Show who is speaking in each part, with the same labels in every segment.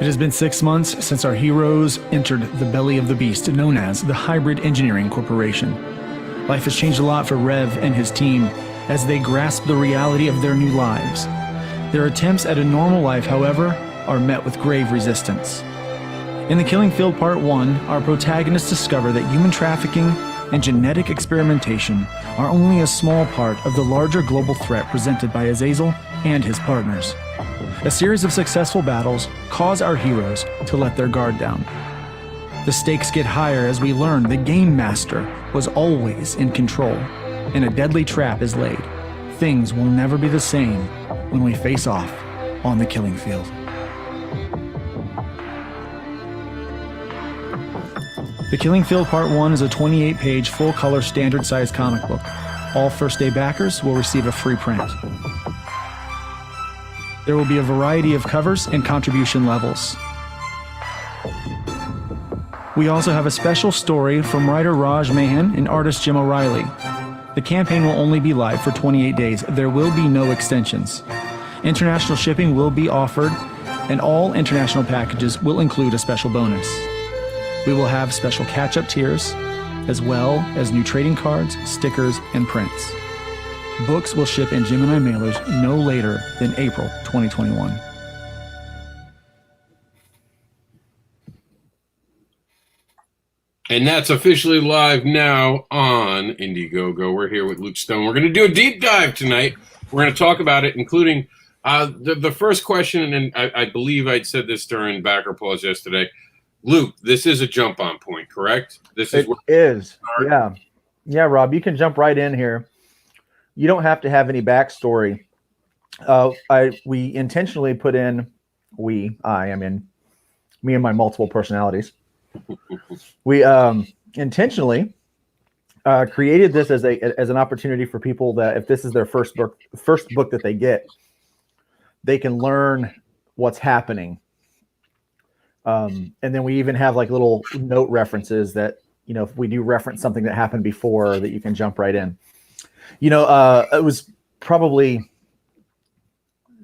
Speaker 1: It has been 6 months since our heroes entered the belly of the beast known as the Hybrid Engineering Corporation. Life has changed a lot for Rev and his team as they grasp the reality of their new lives. Their attempts at a normal life, however, are met with grave resistance. In The Killing Field Part 1, our protagonists discover that human trafficking and genetic experimentation are only a small part of the larger global threat presented by Azazel and his partners. A series of successful battles cause our heroes to let their guard down. The stakes get higher as we learn the Game Master was always in control, and a deadly trap is laid. Things will never be the same when we face off on the killing field. The Killing Field Part 1 is a 28-page, full-color, standard-sized comic book. All first-day backers will receive a free print. There will be a variety of covers and contribution levels. We also have a special story from writer Raj Mahan and artist Jim O'Reilly. The campaign will only be live for 28 days. There will be no extensions. International shipping will be offered, and all international packages will include a special bonus. We will have special catch-up tiers, as well as new trading cards, stickers, and prints. Books will ship in Gemini mailers no later than April 2021.
Speaker 2: And that's officially live now on Indiegogo. We're here with Luke Stone. We're going to do a deep dive tonight. We're going to talk about it, including the first question, and I believe I'd said this during backer pause yesterday. Luke, this is a jump-on point, correct?
Speaker 3: It is. Yeah, Rob, you can jump right in here. You don't have to have any backstory. We intentionally put in, me and my multiple personalities. We intentionally created this as an opportunity for people that if this is their first book that they get, they can learn what's happening. And then we even have like little note references that, if we do reference something that happened before, that you can jump right in. It was probably,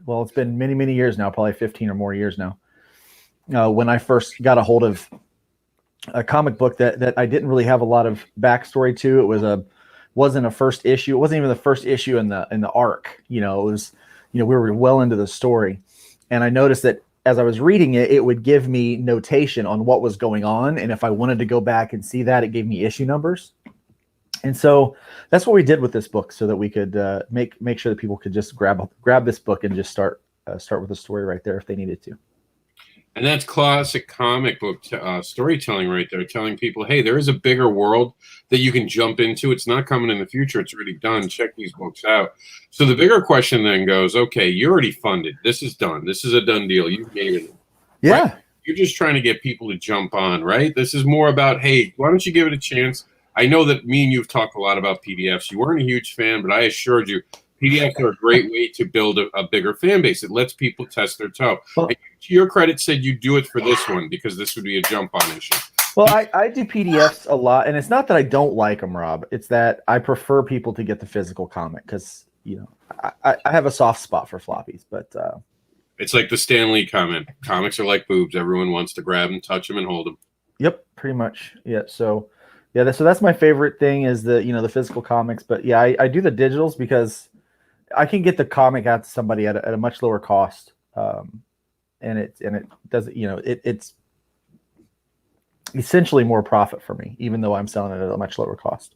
Speaker 3: it's been many, many years now, probably 15 or more years now, when I first got a hold of a comic book that I didn't really have a lot of backstory to. It wasn't a first issue. It wasn't even the first issue in the arc. It was, we were well into the story, and I noticed that as I was reading it, it would give me notation on what was going on. And if I wanted to go back and see that, it gave me issue numbers. And so that's what we did with this book, so that we could make sure that people could just grab this book and just start with the story right there if they needed to.
Speaker 2: And that's classic comic book storytelling right there, telling people, hey, there is a bigger world that you can jump into. It's not coming in the future. It's already done. Check these books out. So the bigger question then goes, okay, you're already funded. This is done. This is a done deal. You've made it.
Speaker 3: Yeah.
Speaker 2: Right? You're just trying to get people to jump on, right? This is more about, hey, why don't you give it a chance? I know that me and you've talked a lot about PDFs. You weren't a huge fan, but I assured you, PDFs are a great way to build a bigger fan base. It lets people test their toe. Well, and to your credit, said you do it for this one because this would be a jump-on issue.
Speaker 3: Well, I do PDFs a lot, and it's not that I don't like them, Rob. It's that I prefer people to get the physical comic because, I have a soft spot for floppies. But
Speaker 2: it's like the Stan Lee comment. Comics are like boobs. Everyone wants to grab them, touch them, and hold them.
Speaker 3: Yep, pretty much. Yeah, so that's my favorite thing is the physical comics. But, yeah, I do the digitals because I can get the comic out to somebody at a much lower cost, and it does it's essentially more profit for me, even though I'm selling it at a much lower cost.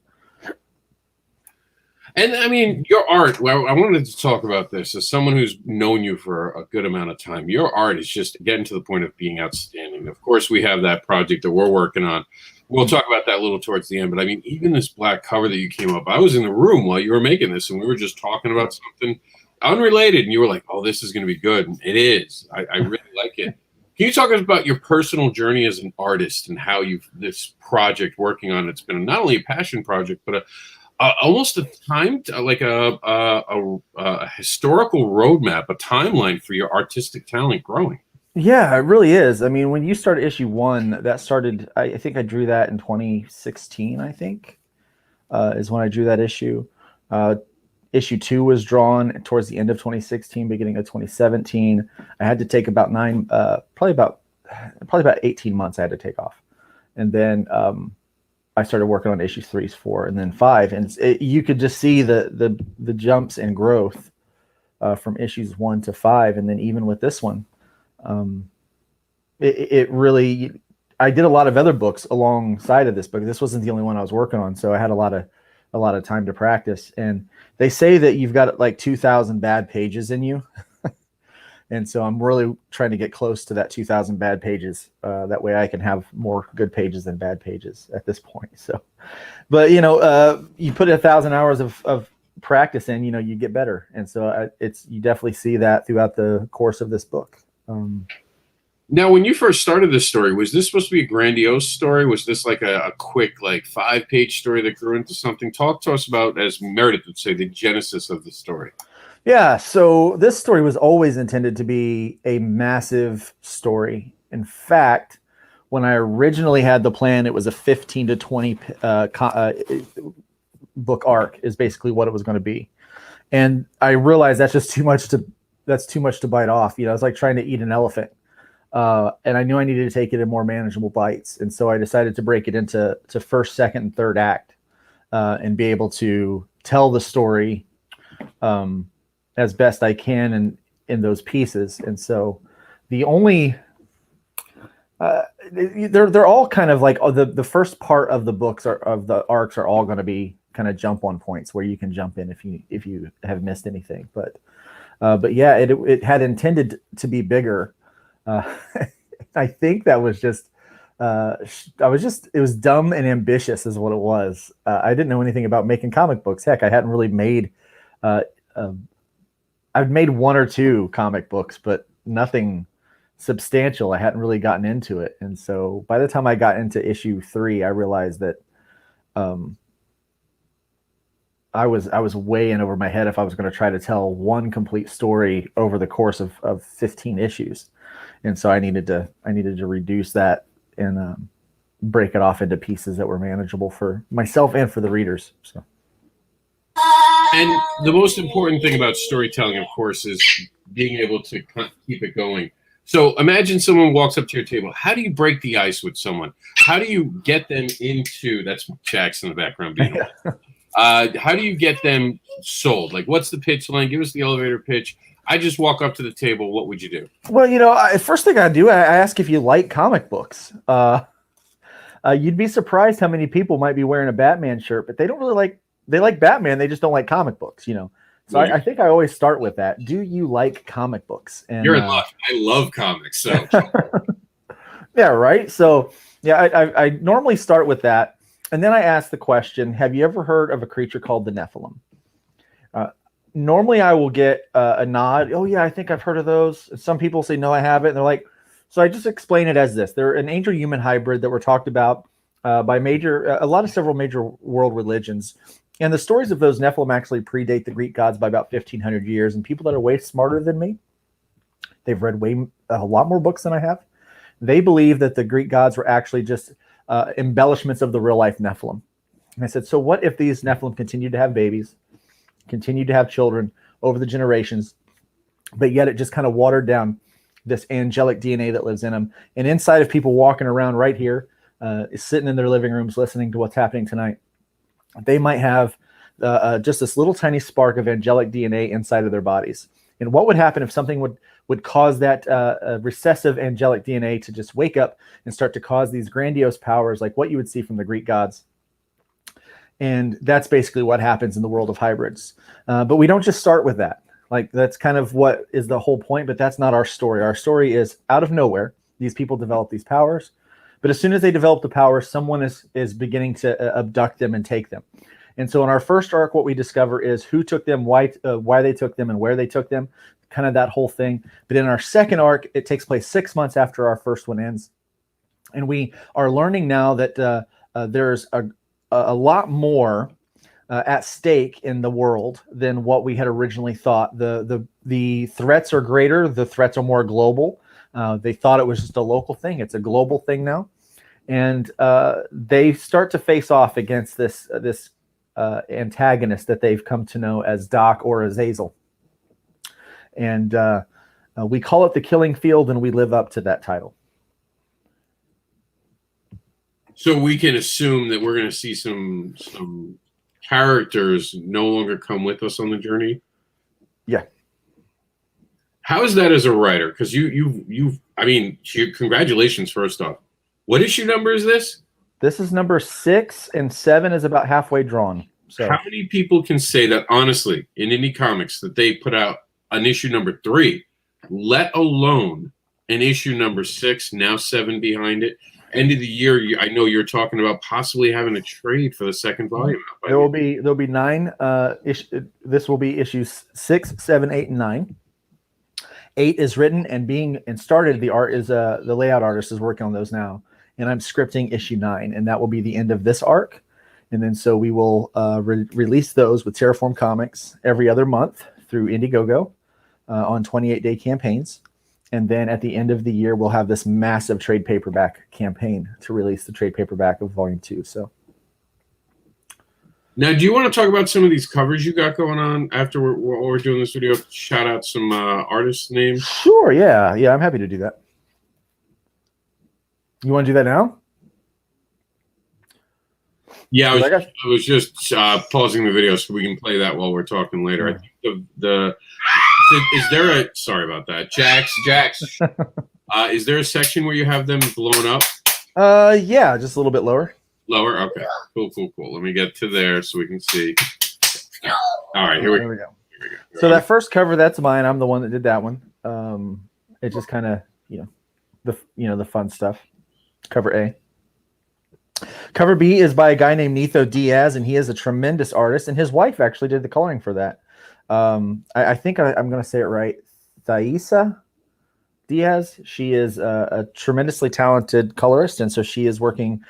Speaker 2: And I mean, your art. Well, I wanted to talk about this as someone who's known you for a good amount of time. Your art is just getting to the point of being outstanding. Of course, we have that project that we're working on. We'll talk about that a little towards the end. But I mean, even this black cover that you came up, I was in the room while you were making this, and we were just talking about something unrelated, and you were like, "Oh, this is going to be good." And it is. I really like it. Can you talk about your personal journey as an artist and how this project working on it's been not only a passion project, but almost a time, like a historical roadmap, a timeline for your artistic talent growing?
Speaker 3: Yeah, it really is. I mean, when you started issue 1, that started, I think I drew that in 2016, I think, is when I drew that issue. Issue 2 was drawn towards the end of 2016, beginning of 2017. I had to take about probably about 18 months I had to take off. And then I started working on issues 3, 4, and then 5. And you could just see the jumps in growth from issues 1 to 5. And then even with this one, it really, I did a lot of other books alongside of this book. This wasn't the only one I was working on. So I had a lot of time to practice. And they say that you've got like 2,000 bad pages in you. And so I'm really trying to get close to that 2,000 bad pages. That way I can have more good pages than bad pages at this point. So, but you put 1,000 hours of practice in, you get better. And so you definitely see that throughout the course of this book.
Speaker 2: Now, when you first started this story, was this supposed to be a grandiose story? Was this like a quick, like 5-page story that grew into something? Talk to us about, as Meredith would say, the genesis of the story.
Speaker 3: Yeah, so this story was always intended to be a massive story. In fact, when I originally had the plan, it was a 15 to 20 book arc is basically what it was going to be. And I realized that's just too much to bite off. It's like trying to eat an elephant. And I knew I needed to take it in more manageable bites. And so I decided to break it into first, second, and third act and be able to tell the story as best I can in those pieces. And so the only they're all kind of like the first part of the books of the arcs are all going to be kind of jump on points where you can jump in if you have missed anything. But yeah, it had intended to be bigger. I think that was just it was dumb and ambitious is what it was. I didn't know anything about making comic books. Heck, I hadn't really made I've made 1 or 2 comic books, but nothing substantial. I hadn't really gotten into it. And so by the time I got into issue 3, I realized that I was way in over my head if I was going to try to tell one complete story over the course of 15 issues. And so I needed to reduce that and break it off into pieces that were manageable for myself and for the readers. So.
Speaker 2: And the most important thing about storytelling, of course, is being able to keep it going. So imagine someone walks up to your table. How do you break the ice with someone? How do you get them into, that's Jackson in the background being how do you get them sold? Like, what's the pitch line? Give us the elevator pitch. I just walk up to the table. What would you do?
Speaker 3: Well, first thing I do, I ask if you like comic books. You'd be surprised how many people might be wearing a Batman shirt, but they don't really they like Batman. They just don't like comic books, So I think I always start with that. Do you like comic books? And
Speaker 2: you're in luck. I love comics. So
Speaker 3: yeah, right. So yeah, I normally start with that. And then I ask the question, have you ever heard of a creature called the Nephilim? Normally I will get a nod. Oh yeah, I think I've heard of those. Some people say, no, I haven't. And they're like, so I just explain it as this. They're an angel human hybrid that were talked about by several major world religions. And the stories of those Nephilim actually predate the Greek gods by about 1,500 years. And people that are way smarter than me, they've read a lot more books than I have. They believe that the Greek gods were actually just embellishments of the real life Nephilim. And I said, so what if these Nephilim continued to have babies, continued to have children over the generations, but yet it just kind of watered down this angelic DNA that lives in them. And inside of people walking around right here, sitting in their living rooms, listening to what's happening tonight, they might have just this little tiny spark of angelic DNA inside of their bodies. And what would happen if something would cause that recessive angelic DNA to just wake up and start to cause these grandiose powers like what you would see from the Greek gods? And that's basically what happens in the world of hybrids. But we don't just start with that. Like, that's kind of what is the whole point, but that's not our story. Our story is out of nowhere. These people develop these powers. But as soon as they develop the power, someone is beginning to abduct them and take them. And so in our first arc, what we discover is who took them, why they took them, and where they took them, kind of that whole thing. But in our second arc, it takes place 6 months after our first one ends. And we are learning now that there's a lot more at stake in the world than what we had originally thought. The threats are greater. The threats are more global. They thought it was just a local thing. It's a global thing now. And they start to face off against this antagonist that they've come to know as Doc or Azazel. And we call it the Killing Field, and we live up to that title.
Speaker 2: So we can assume that we're going to see some characters no longer come with us on the journey.
Speaker 3: Yeah.
Speaker 2: How is that as a writer? Because you've I mean, congratulations first off. What issue number is this?
Speaker 3: This is number 6, and 7 is about halfway drawn. So
Speaker 2: how many people can say that honestly in indie comics that they put out an issue number 3, let alone an issue number 6, now 7 behind it? End of the year, I know you're talking about possibly having a trade for the second volume.
Speaker 3: There'll be 9. This will be issues 6, 7, 8, and 9. 8 is written and started. The art is the layout artist is working on those now, and I'm scripting issue 9, and that will be the end of this arc. And then so we will release those with Terraform Comics every other month through Indiegogo on 28-day campaigns. And then at the end of the year, we'll have this massive trade paperback campaign to release the trade paperback of Volume 2. So
Speaker 2: now, do you want to talk about some of these covers you got going on after we're doing this video? Shout out some artist names.
Speaker 3: Sure, yeah, I'm happy to do that. You want to do that now?
Speaker 2: Yeah, I was just pausing the video so we can play that while we're talking later. I think is there a sorry about that, Jax? Is there a section where you have them blown up?
Speaker 3: Yeah, just a little bit lower.
Speaker 2: Lower, okay, cool. Let me get to there so we can see. All right, here we go.
Speaker 3: So that first cover, that's mine. I'm the one that did that one. It just kind of the fun stuff. Cover A. Cover B is by a guy named Nitho Diaz, and he is a tremendous artist, and his wife actually did the coloring for that. I think I'm going to say it right. Thaisa Diaz. She is a tremendously talented colorist, and so she is working.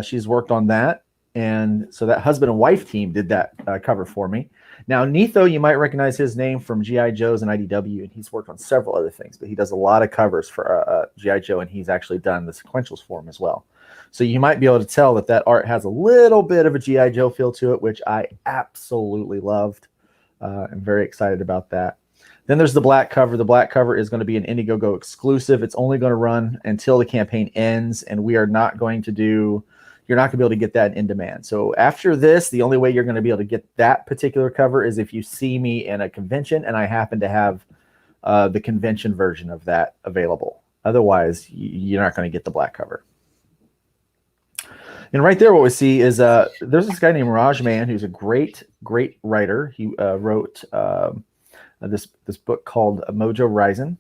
Speaker 3: She's worked on that, and so that husband and wife team did that cover for me. Now, Nitho, you might recognize his name from G.I. Joe's and IDW, and he's worked on several other things, but he does a lot of covers for G.I. Joe, and he's actually done the sequentials for him as well. So you might be able to tell that art has a little bit of a G.I. Joe feel to it, which I absolutely loved. I'm very excited about that. Then there's the black cover. The black cover is going to be an Indiegogo exclusive. It's only going to run until the campaign ends, and you're not going to be able to get that in demand. So after this, the only way you're going to be able to get that particular cover is if you see me in a convention and I happen to have the convention version of that available. Otherwise, you're not going to get the black cover. And right there, what we see is there's this guy named Raj Man, who's a great writer. He wrote this book called Mojo Rising.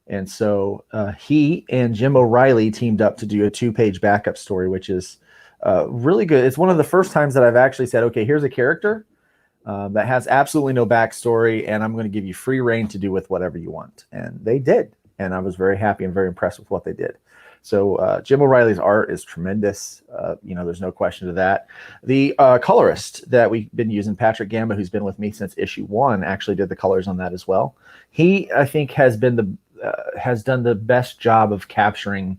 Speaker 3: And so he and Jim O'Reilly teamed up to do a 2-page backup story, which is really good. It's one of the first times that I've actually said, okay, here's a character that has absolutely no backstory, and I'm going to give you free reign to do with whatever you want. And they did. And I was very happy and very impressed with what they did. So Jim O'Reilly's art is tremendous. There's no question to that. The colorist that we've been using, Patrick Gamba, who's been with me since issue 1, actually did the colors on that as well. He, I think, has done the best job of capturing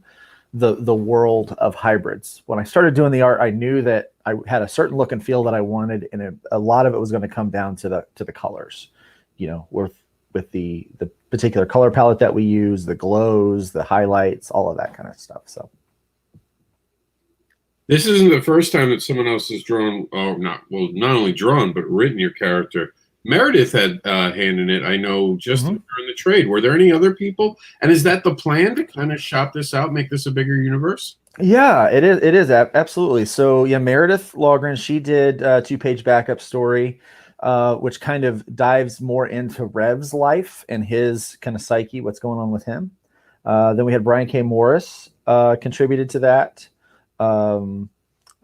Speaker 3: the world of hybrids. When I started doing the art, I knew that I had a certain look and feel that I wanted, and a lot of it was going to come down to the colors. With the particular color palette that we use, the glows, the highlights, all of that kind of stuff. So
Speaker 2: this isn't the first time that someone else has drawn, not only drawn, but written your character. Meredith had a hand in it, I know, just during the trade. Were there any other people? And is that the plan, to kind of shop this out, make this a bigger universe?
Speaker 3: Yeah, it is absolutely. So yeah, Meredith Logren, she did a 2-page backup story, which kind of dives more into Rev's life and his kind of psyche, what's going on with him. Then we had Brian K. Morris contributed to that. Todd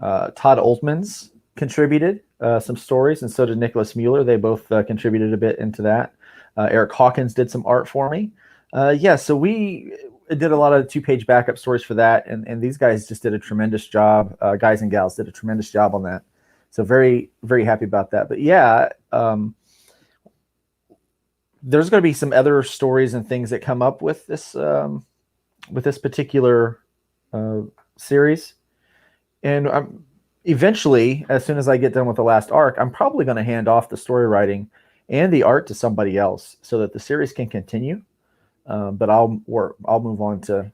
Speaker 3: Oltmans contributed some stories, and so did Nicholas Mueller. They both contributed a bit into that. Eric Hawkins did some art for me. So we did a lot of 2-page backup stories for that, and these guys just did a tremendous job. Guys and gals did a tremendous job on that. So very, very happy about that. But yeah, there's going to be some other stories and things that come up with this particular series. And eventually, as soon as I get done with the last arc, I'm probably going to hand off the story writing and the art to somebody else so that the series can continue. But I'll move on to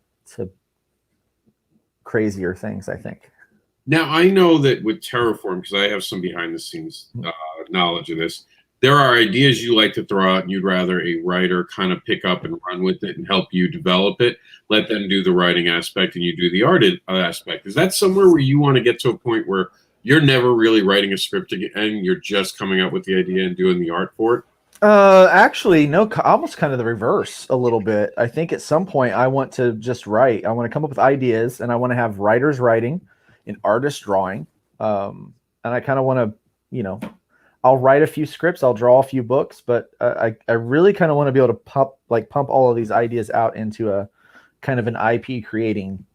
Speaker 3: crazier things, I think.
Speaker 2: Now, I know that with Terraform, because I have some behind the scenes knowledge of this, there are ideas you like to throw out and you'd rather a writer kind of pick up and run with it and help you develop it, let them do the writing aspect and you do the art aspect. Is that somewhere where you want to get to a point where you're never really writing a script again, you're just coming up with the idea and doing the art for it?
Speaker 3: Actually, no, almost kind of the reverse a little bit. I think at some point I want to just write. I want to come up with ideas, and I want to have writers writing and artists drawing. And I kind of want to, you know, I'll write a few scripts, I'll draw a few books, but I really kind of want to be able to pump all of these ideas out into a kind of an IP creating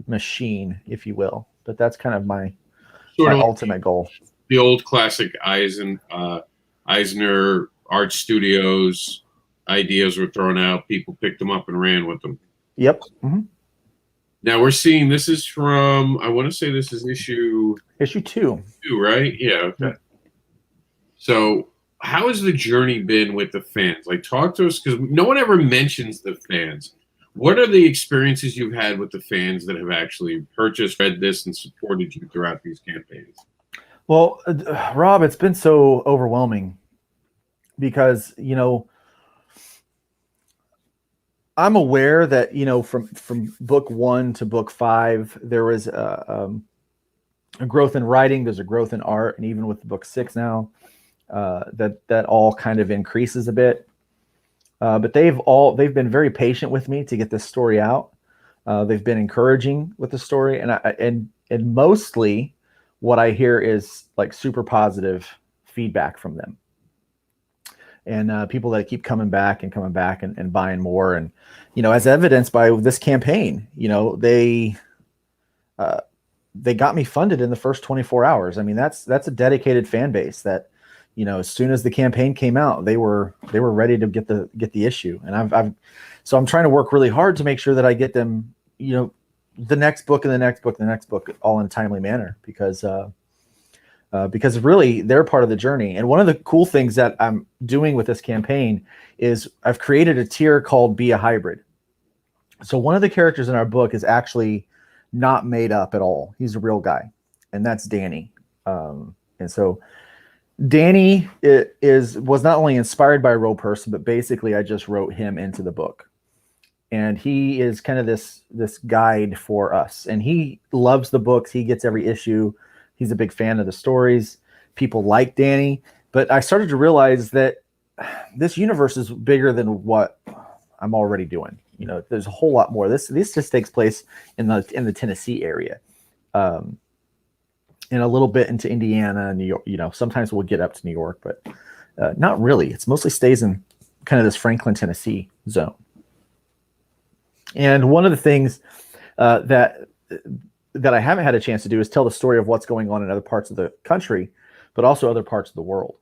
Speaker 3: machine, if you will. But that's kind of my ultimate goal.
Speaker 2: The old classic Eisner Art Studios ideas were thrown out. People picked them up and ran with them.
Speaker 3: Yep. Mm-hmm.
Speaker 2: Now we're seeing this is from, I want to say this is issue
Speaker 3: 2,
Speaker 2: right? Yeah. Okay.
Speaker 3: Yeah.
Speaker 2: So how has the journey been with the fans? Like, talk to us, because no one ever mentions the fans. What are the experiences you've had with the fans that have actually purchased, read this, and supported you throughout these campaigns?
Speaker 3: Well, Rob, it's been so overwhelming because, you know, I'm aware that, you know, from book 1 to book 5, there was a growth in writing. There's a growth in art. And even with book 6 now, that all kind of increases a bit. But they've been very patient with me to get this story out. They've been encouraging with the story. And mostly what I hear is like super positive feedback from them. And people that keep coming back and buying more. And, you know, as evidenced by this campaign, you know, they got me funded in the first 24 hours. I mean, that's a dedicated fan base that, you know, as soon as the campaign came out, they were ready to get the issue. And so I'm trying to work really hard to make sure that I get them, you know, the next book and the next book, all in a timely manner, because really they're part of the journey. And one of the cool things that I'm doing with this campaign is I've created a tier called Be a Hybrid. So one of the characters in our book is actually not made up at all. He's a real guy, and that's Danny. And so Danny was not only inspired by a real person, but basically I just wrote him into the book. And he is kind of this guide for us. And he loves the books. He gets every issue. He's a big fan of the stories. People like Danny. But I started to realize that this universe is bigger than what I'm already doing. You know, there's a whole lot more. This just takes place in the Tennessee area. And a little bit into Indiana and New York. You know, sometimes we'll get up to New York, but not really. It's mostly stays in kind of this Franklin, Tennessee zone. And one of the things that I haven't had a chance to do is tell the story of what's going on in other parts of the country, but also other parts of the world.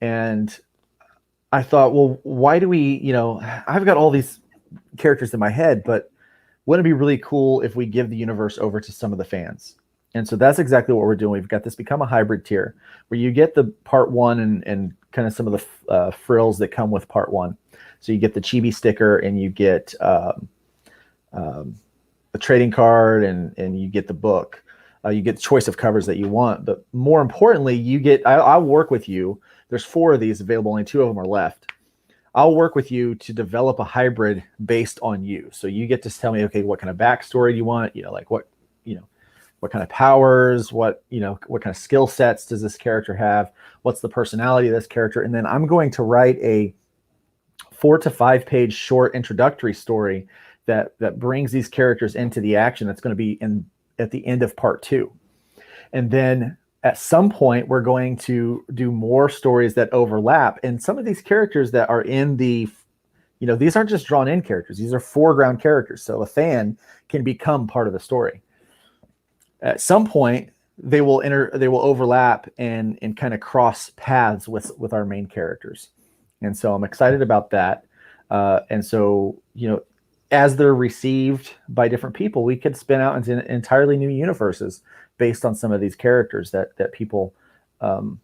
Speaker 3: And I thought, well, why do we, you know, I've got all these characters in my head, but wouldn't it be really cool if we give the universe over to some of the fans? And so that's exactly what we're doing. We've got this Become a Hybrid tier where you get the part 1 and kind of some of the frills that come with part 1. So you get the chibi sticker, and you get the trading card, and you get the book. You get the choice of covers that you want. But more importantly, you get, I'll work with you. There's 4 of these available. Only 2 of them are left. I'll work with you to develop a hybrid based on you. So you get to tell me, okay, what kind of backstory do you want? You know, like what kind of powers, what kind of skill sets does this character have? What's the personality of this character? And then I'm going to write a 4 to 5 page short introductory story that brings these characters into the action. That's going to be at the end of part 2. And then at some point, we're going to do more stories that overlap. And some of these characters that are in the, you know, these aren't just drawn in characters. These are foreground characters. So a fan can become part of the story. At some point, they will overlap and kind of cross paths with our main characters. And so I'm excited about that. And so, you know, as they're received by different people, we could spin out into entirely new universes based on some of these characters that people have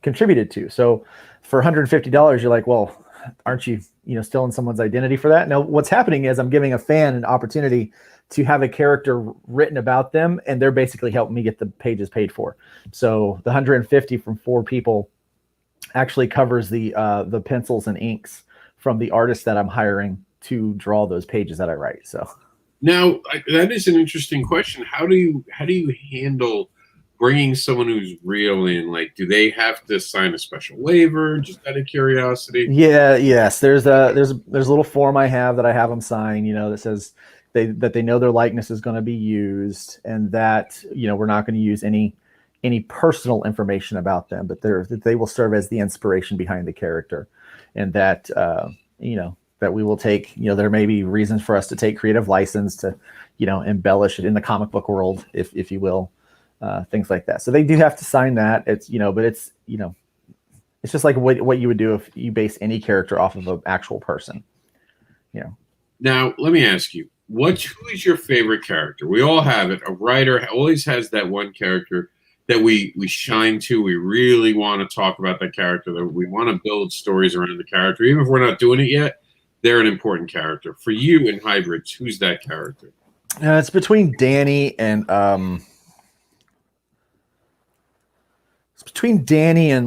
Speaker 3: contributed to. So for $150, you're like, well, aren't you, stealing someone's identity for that? Now, what's happening is I'm giving a fan an opportunity to have a character written about them, and they're basically helping me get the pages paid for. So the 150 from 4 people actually covers the pencils and inks from the artist that I'm hiring to draw those pages that I write. So
Speaker 2: now that is an interesting question. How do you handle bringing someone who's real in? Like, do they have to sign a special waiver? Just out of curiosity.
Speaker 3: Yes. There's a little form I have that I have them sign, that says that they know their likeness is going to be used, and that we're not going to use any personal information about them, but that they will serve as the inspiration behind the character, and that that we will take, there may be reasons for us to take creative license to embellish it in the comic book world, if you will, things like that. So they do have to sign that. It's but it's it's just like what you would do if you base any character off of an actual person.
Speaker 2: Now let me ask you, who is your favorite character? We all have it. A writer always has that one character that we shine to. We really want to talk about that character, that we want to build stories around the character. Even if we're not doing it yet, they're an important character. For you in Hybrids, who's that character?
Speaker 3: It's between Danny and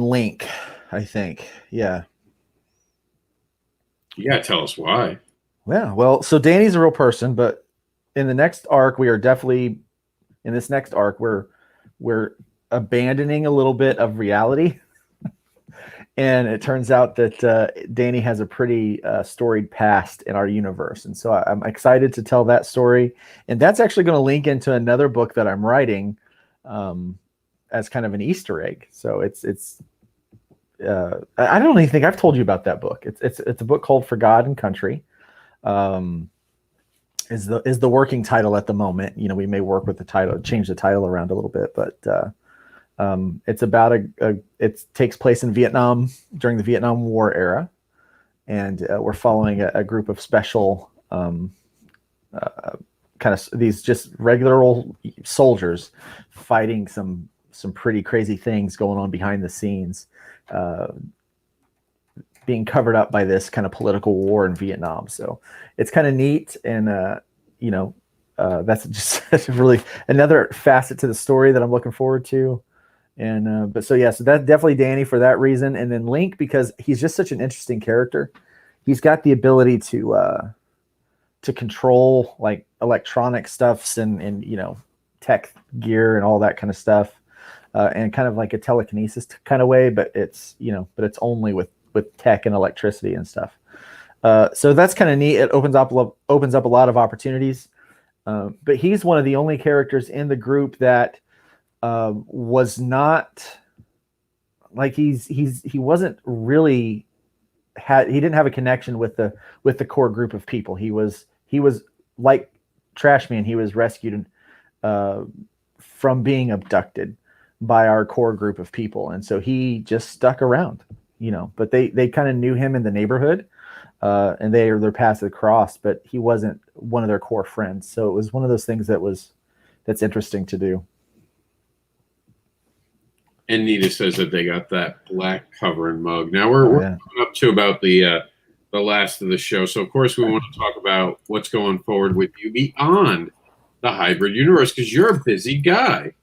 Speaker 3: Link, I think. Yeah.
Speaker 2: You gotta tell us why.
Speaker 3: Yeah, well, so Danny's a real person, but in the next arc, we're abandoning a little bit of reality. And it turns out that Danny has a pretty storied past in our universe. And so I'm excited to tell that story. And that's actually going to link into another book that I'm writing as kind of an Easter egg. So I don't even think I've told you about that book. It's a book called For God and Country. Is the working title at the moment. We may work with the title, change the title around a little bit, but it's about it takes place in Vietnam during the Vietnam War era, and we're following a group of special kind of these just regular old soldiers fighting some pretty crazy things going on behind the scenes, being covered up by this kind of political war in Vietnam. So it's kind of neat. And, that's just really another facet to the story that I'm looking forward to. And, so that's definitely Danny for that reason. And then Link, because he's just such an interesting character. He's got the ability to control like electronic stuffs and tech gear and all that kind of stuff. And kind of like a telekinesis kind of way, but it's only with tech and electricity and stuff. So that's kind of neat. It opens up a lot of opportunities. But he's one of the only characters in the group that was not like he wasn't really he didn't have a connection with the core group of people. He was like Trashman. He was rescued from being abducted by our core group of people, and so he just stuck around. But they kind of knew him in the neighborhood, and their paths had crossed, but he wasn't one of their core friends. So it was one of those things that's interesting to do.
Speaker 2: And Nita says that they got that black cover and mug. Now we're coming up to about the last of the show. So of course we want to talk about what's going forward with you beyond the hybrid universe, because you're a busy guy.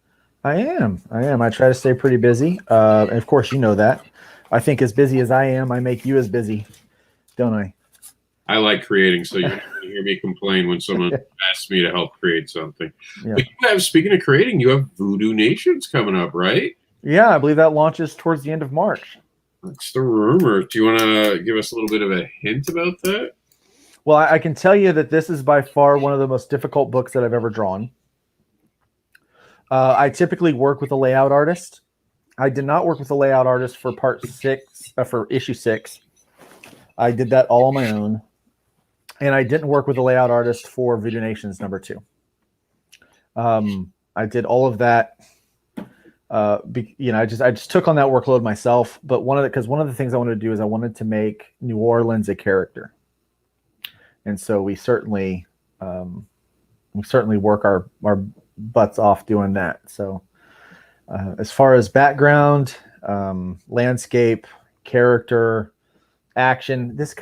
Speaker 3: I am. I try to stay pretty busy. And of course, that. I think as busy as I am, I make you as busy, don't I?
Speaker 2: I like creating, so you're not going to hear me complain when someone asks me to help create something. Yeah. But speaking of creating, you have Voodoo Nations coming up, right?
Speaker 3: Yeah, I believe that launches towards the end of March.
Speaker 2: That's the rumor. Do you want to give us a little bit of a hint about that?
Speaker 3: Well, I can tell you that this is by far one of the most difficult books that I've ever drawn. I typically work with a layout artist. I did not work with a layout artist for for issue 6. I did that all on my own. And I didn't work with a layout artist for Voodoo Nations number 2. I did all of that. I just took on that workload myself. But one of the things I wanted to do is I wanted to make New Orleans a character. And so we certainly work our butts off doing that. So as far as background, landscape, character, action. This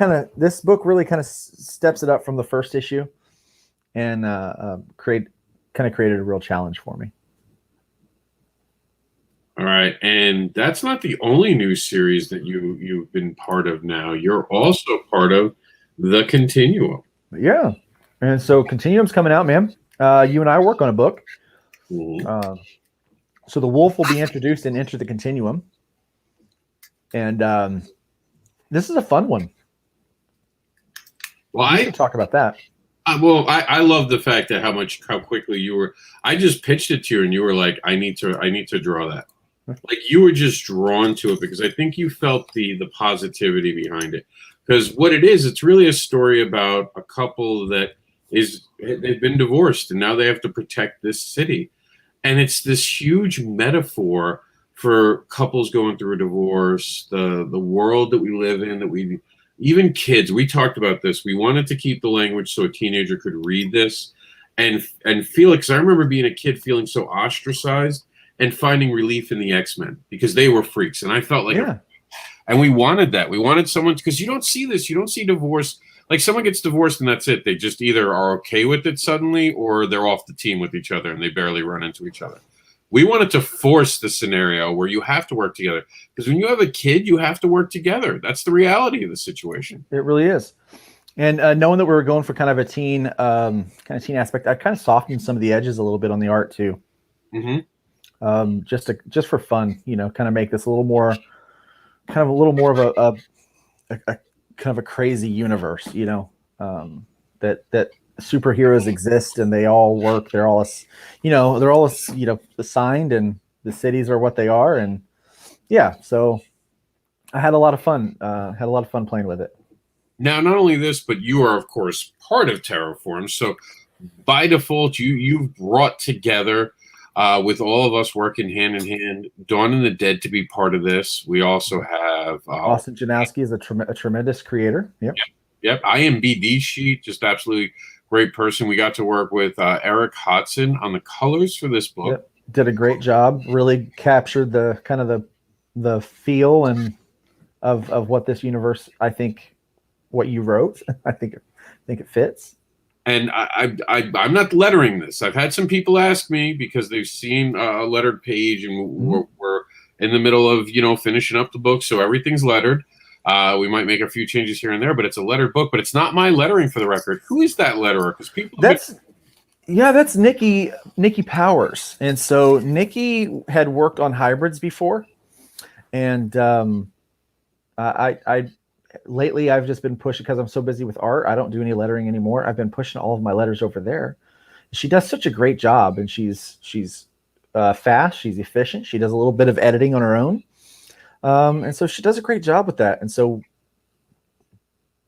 Speaker 3: book really kind of steps it up from the first issue, and created a real challenge for me.
Speaker 2: All right, and that's not the only new series that you've been part of now. You're also part of the Continuum.
Speaker 3: Yeah, and so Continuum's coming out, man. You and I work on a book.
Speaker 2: Mm-hmm.
Speaker 3: So the wolf will be introduced in Enter the Continuum, and this is a fun one.
Speaker 2: Well,
Speaker 3: I can talk about that.
Speaker 2: I love the fact that how quickly you were. I just pitched it to you, and you were like, "I need to draw that." Like you were just drawn to it because I think you felt the positivity behind it. Because what it is, it's really a story about a couple that they've been divorced and now they have to protect this city, and it's this huge metaphor for couples going through a divorce, the world that we live in, that even kids. We talked about this. We wanted to keep the language so a teenager could read this and feel it. Because I remember being a kid feeling so ostracized and finding relief in the X-Men because they were freaks. And I felt like, and we wanted that. We wanted someone, because you don't see this. You don't see divorce. Like someone gets divorced and that's it. They just either are okay with it suddenly or they're off the team with each other and they barely run into each other. We wanted to force the scenario where you have to work together, because when you have a kid, you have to work together. That's the reality of the situation.
Speaker 3: It really is. And knowing that we were going for kind of a teen aspect, I kind of softened some of the edges a little bit on the art too.
Speaker 2: Mm-hmm.
Speaker 3: Just for fun, kind of make this a little more of a kind of a crazy universe, that superheroes exist and they all work. They're all assigned, and the cities are what they are. And so I had a lot of fun. Playing with it.
Speaker 2: Now, not only this, but you are of course part of Terraform. So by default, you've brought together, with all of us working hand in hand, Dawn of the Dead to be part of this. We also have
Speaker 3: Austin Janowski is a tremendous creator.
Speaker 2: Yep. IMBD sheet, just absolutely great person. We got to work with Eric Hodson on the colors for this book.
Speaker 3: Yep. Did a great job. Really captured the kind of the feel and of what this universe. I think what you wrote. I think it fits.
Speaker 2: And I'm not lettering this. I've had some people ask me because they've seen a lettered page, and we're in the middle of finishing up the book, so everything's lettered. We might make a few changes here and there, but it's a lettered book. But it's not my lettering, for the record. Who is that letterer? Because people
Speaker 3: that's Nikki Powers, and so Nikki had worked on hybrids before, and I lately I've just been pushing, because I'm so busy with art. I don't do any lettering anymore. I've been pushing all of my letters over there. She does such a great job, and she's fast. She's efficient. She does a little bit of editing on her own, and so she does a great job with that. And so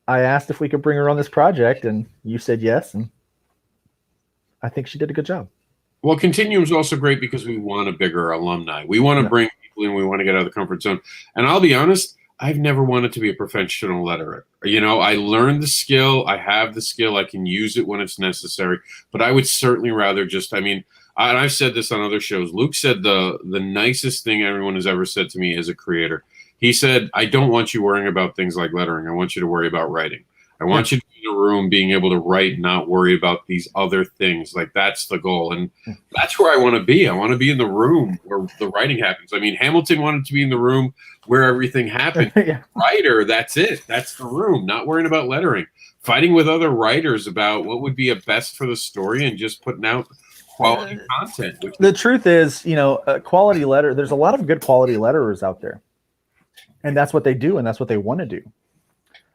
Speaker 3: I asked if we could bring her on this project, and you said yes, and I think she did a good job.
Speaker 2: Well, Continuum is also great because we want a bigger alumni. We want to bring people in. We want to get out of the comfort zone. And I'll be honest, I've never wanted to be a professional letterer. I learned the skill. I have the skill. I can use it when it's necessary. But I would certainly rather and I've said this on other shows. Luke said the nicest thing everyone has ever said to me as a creator. He said, I don't want you worrying about things like lettering. I want you to worry about writing. I want you to be in a room being able to write, not worry about these other things. Like, that's the goal. And that's where I want to be. I want to be in the room where the writing happens. I mean, Hamilton wanted to be in the room where everything happened. Writer, that's it. That's the room. Not worrying about lettering. Fighting with other writers about what would be a best for the story, and just putting out quality content.
Speaker 3: The truth is, quality letter. There's a lot of good quality letterers out there. And that's what they do, and that's what they want to do.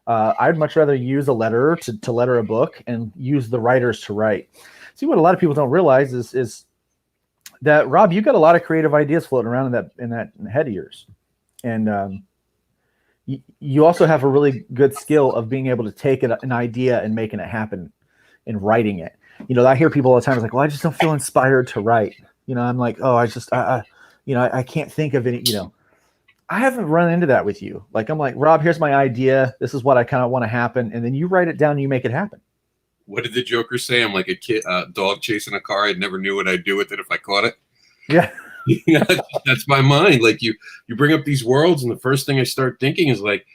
Speaker 3: I'd much rather use a letterer to letter a book and use the writers to write. See, what a lot of people don't realize is that, Rob, you got a lot of creative ideas floating around in that head of yours, and you also have a really good skill of being able to take an idea and making it happen and writing it. I hear people all the time. It's like, well, I just don't feel inspired to write. I'm like, oh, I can't think of any. I haven't run into that with you. Like, I'm like, Rob, here's my idea. This is what I kind of want to happen. And then you write it down and you make it happen.
Speaker 2: What did the Joker say? I'm like a dog chasing a car. I never knew what I'd do with it if I caught it.
Speaker 3: Yeah.
Speaker 2: That's my mind. Like, you bring up these worlds, and the first thing I start thinking is like,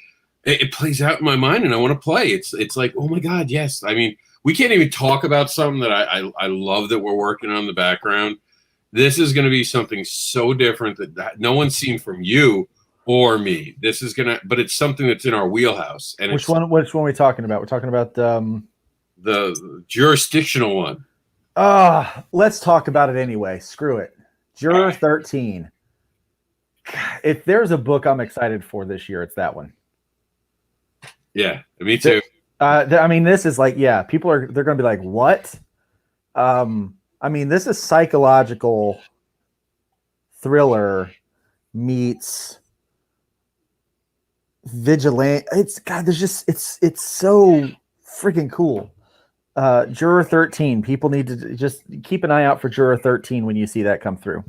Speaker 2: it plays out in my mind, and I want to play. It's like, oh my God, yes. I mean, we can't even talk about something that I love that we're working on in the background. This is going to be something so different that no one's seen from you or me. This is but it's something that's in our wheelhouse. And
Speaker 3: which one are we talking about? We're talking about
Speaker 2: the jurisdictional one.
Speaker 3: Let's talk about it anyway. Screw it. Juror 13. If there's a book I'm excited for this year, it's that one.
Speaker 2: Yeah, me too.
Speaker 3: I mean, this is like, yeah, they're going to be like, what? I mean, this is psychological thriller meets vigilante. It's so freaking cool. Juror 13. People need to just keep an eye out for Juror 13 when you see that come through.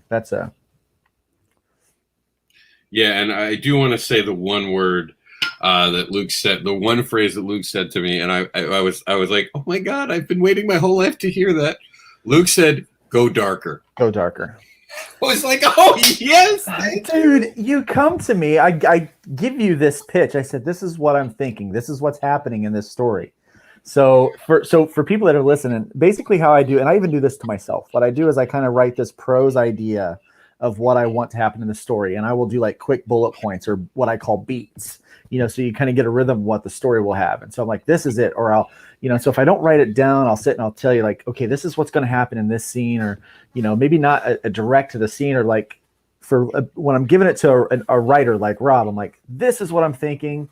Speaker 2: Yeah, and I do want to say the one word that Luke said, the one phrase that Luke said to me, and I was like, oh my God, I've been waiting my whole life to hear that. Luke said, "Go darker."
Speaker 3: Go darker.
Speaker 2: I was like, oh yes,
Speaker 3: dude, you come to me. I give you this pitch. I said, this is what I'm thinking. This is what's happening in this story. So for people that are listening, basically how I do, and I even do this to myself, what I do is I kind of write this prose idea of what I want to happen in the story. And I will do like quick bullet points or what I call beats, so you kind of get a rhythm of what the story will have. And so I'm like, this is it. Or I'll, so if I don't write it down, I'll sit and I'll tell you like, okay, this is what's going to happen in this scene, or, maybe not a direct to the scene, or like when I'm giving it to a writer like Rob, I'm like, this is what I'm thinking.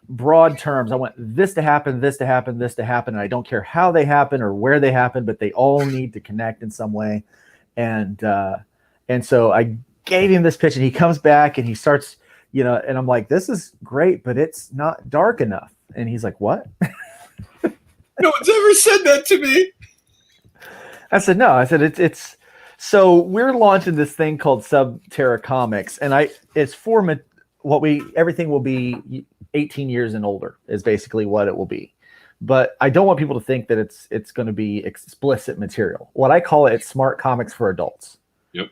Speaker 3: Broad terms. I want this to happen, this to happen, this to happen. And I don't care how they happen or where they happen, but they all need to connect in some way. And so I gave him this pitch, and he comes back and he starts, and I'm like, this is great, but it's not dark enough. And he's like, what?
Speaker 2: No one's ever said that to me.
Speaker 3: I said, no. I said, it's so we're launching this thing called Subterra Comics, and it's for everything will be 18 years and older is basically what it will be. But I don't want people to think that it's going to be explicit material. What I call it's smart comics for adults.
Speaker 2: Yep.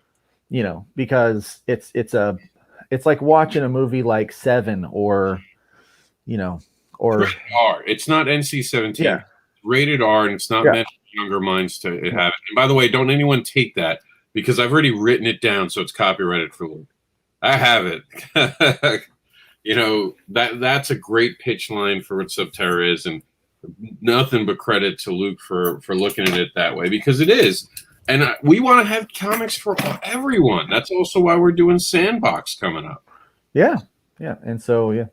Speaker 3: Because it's like watching a movie like Seven or
Speaker 2: rated R. It's not NC-17.
Speaker 3: Yeah.
Speaker 2: It's rated R, and it's not meant for younger minds to have it. And by the way, don't anyone take that, because I've already written it down, so it's copyrighted for Luke. I have it. That's a great pitch line for what Subterra is, and nothing but credit to Luke for looking at it that way, because it is. And we want to have comics for everyone. That's also why we're doing Sandbox coming up.
Speaker 3: Yeah. Yeah. And so, yeah.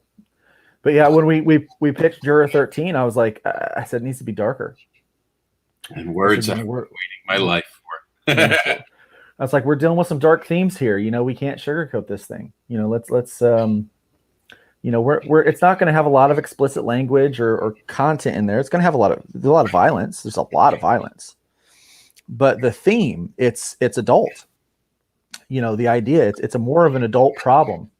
Speaker 3: But yeah, when we pitched Juror 13, I was like, I said it needs to be darker.
Speaker 2: And words I've been waiting my life for.
Speaker 3: I was like, we're dealing with some dark themes here. We can't sugarcoat this thing. Let's it's not going to have a lot of explicit language or content in there. It's going to have a lot of violence. There's a lot of violence. But the theme, it's adult. The idea, it's a more of an adult problem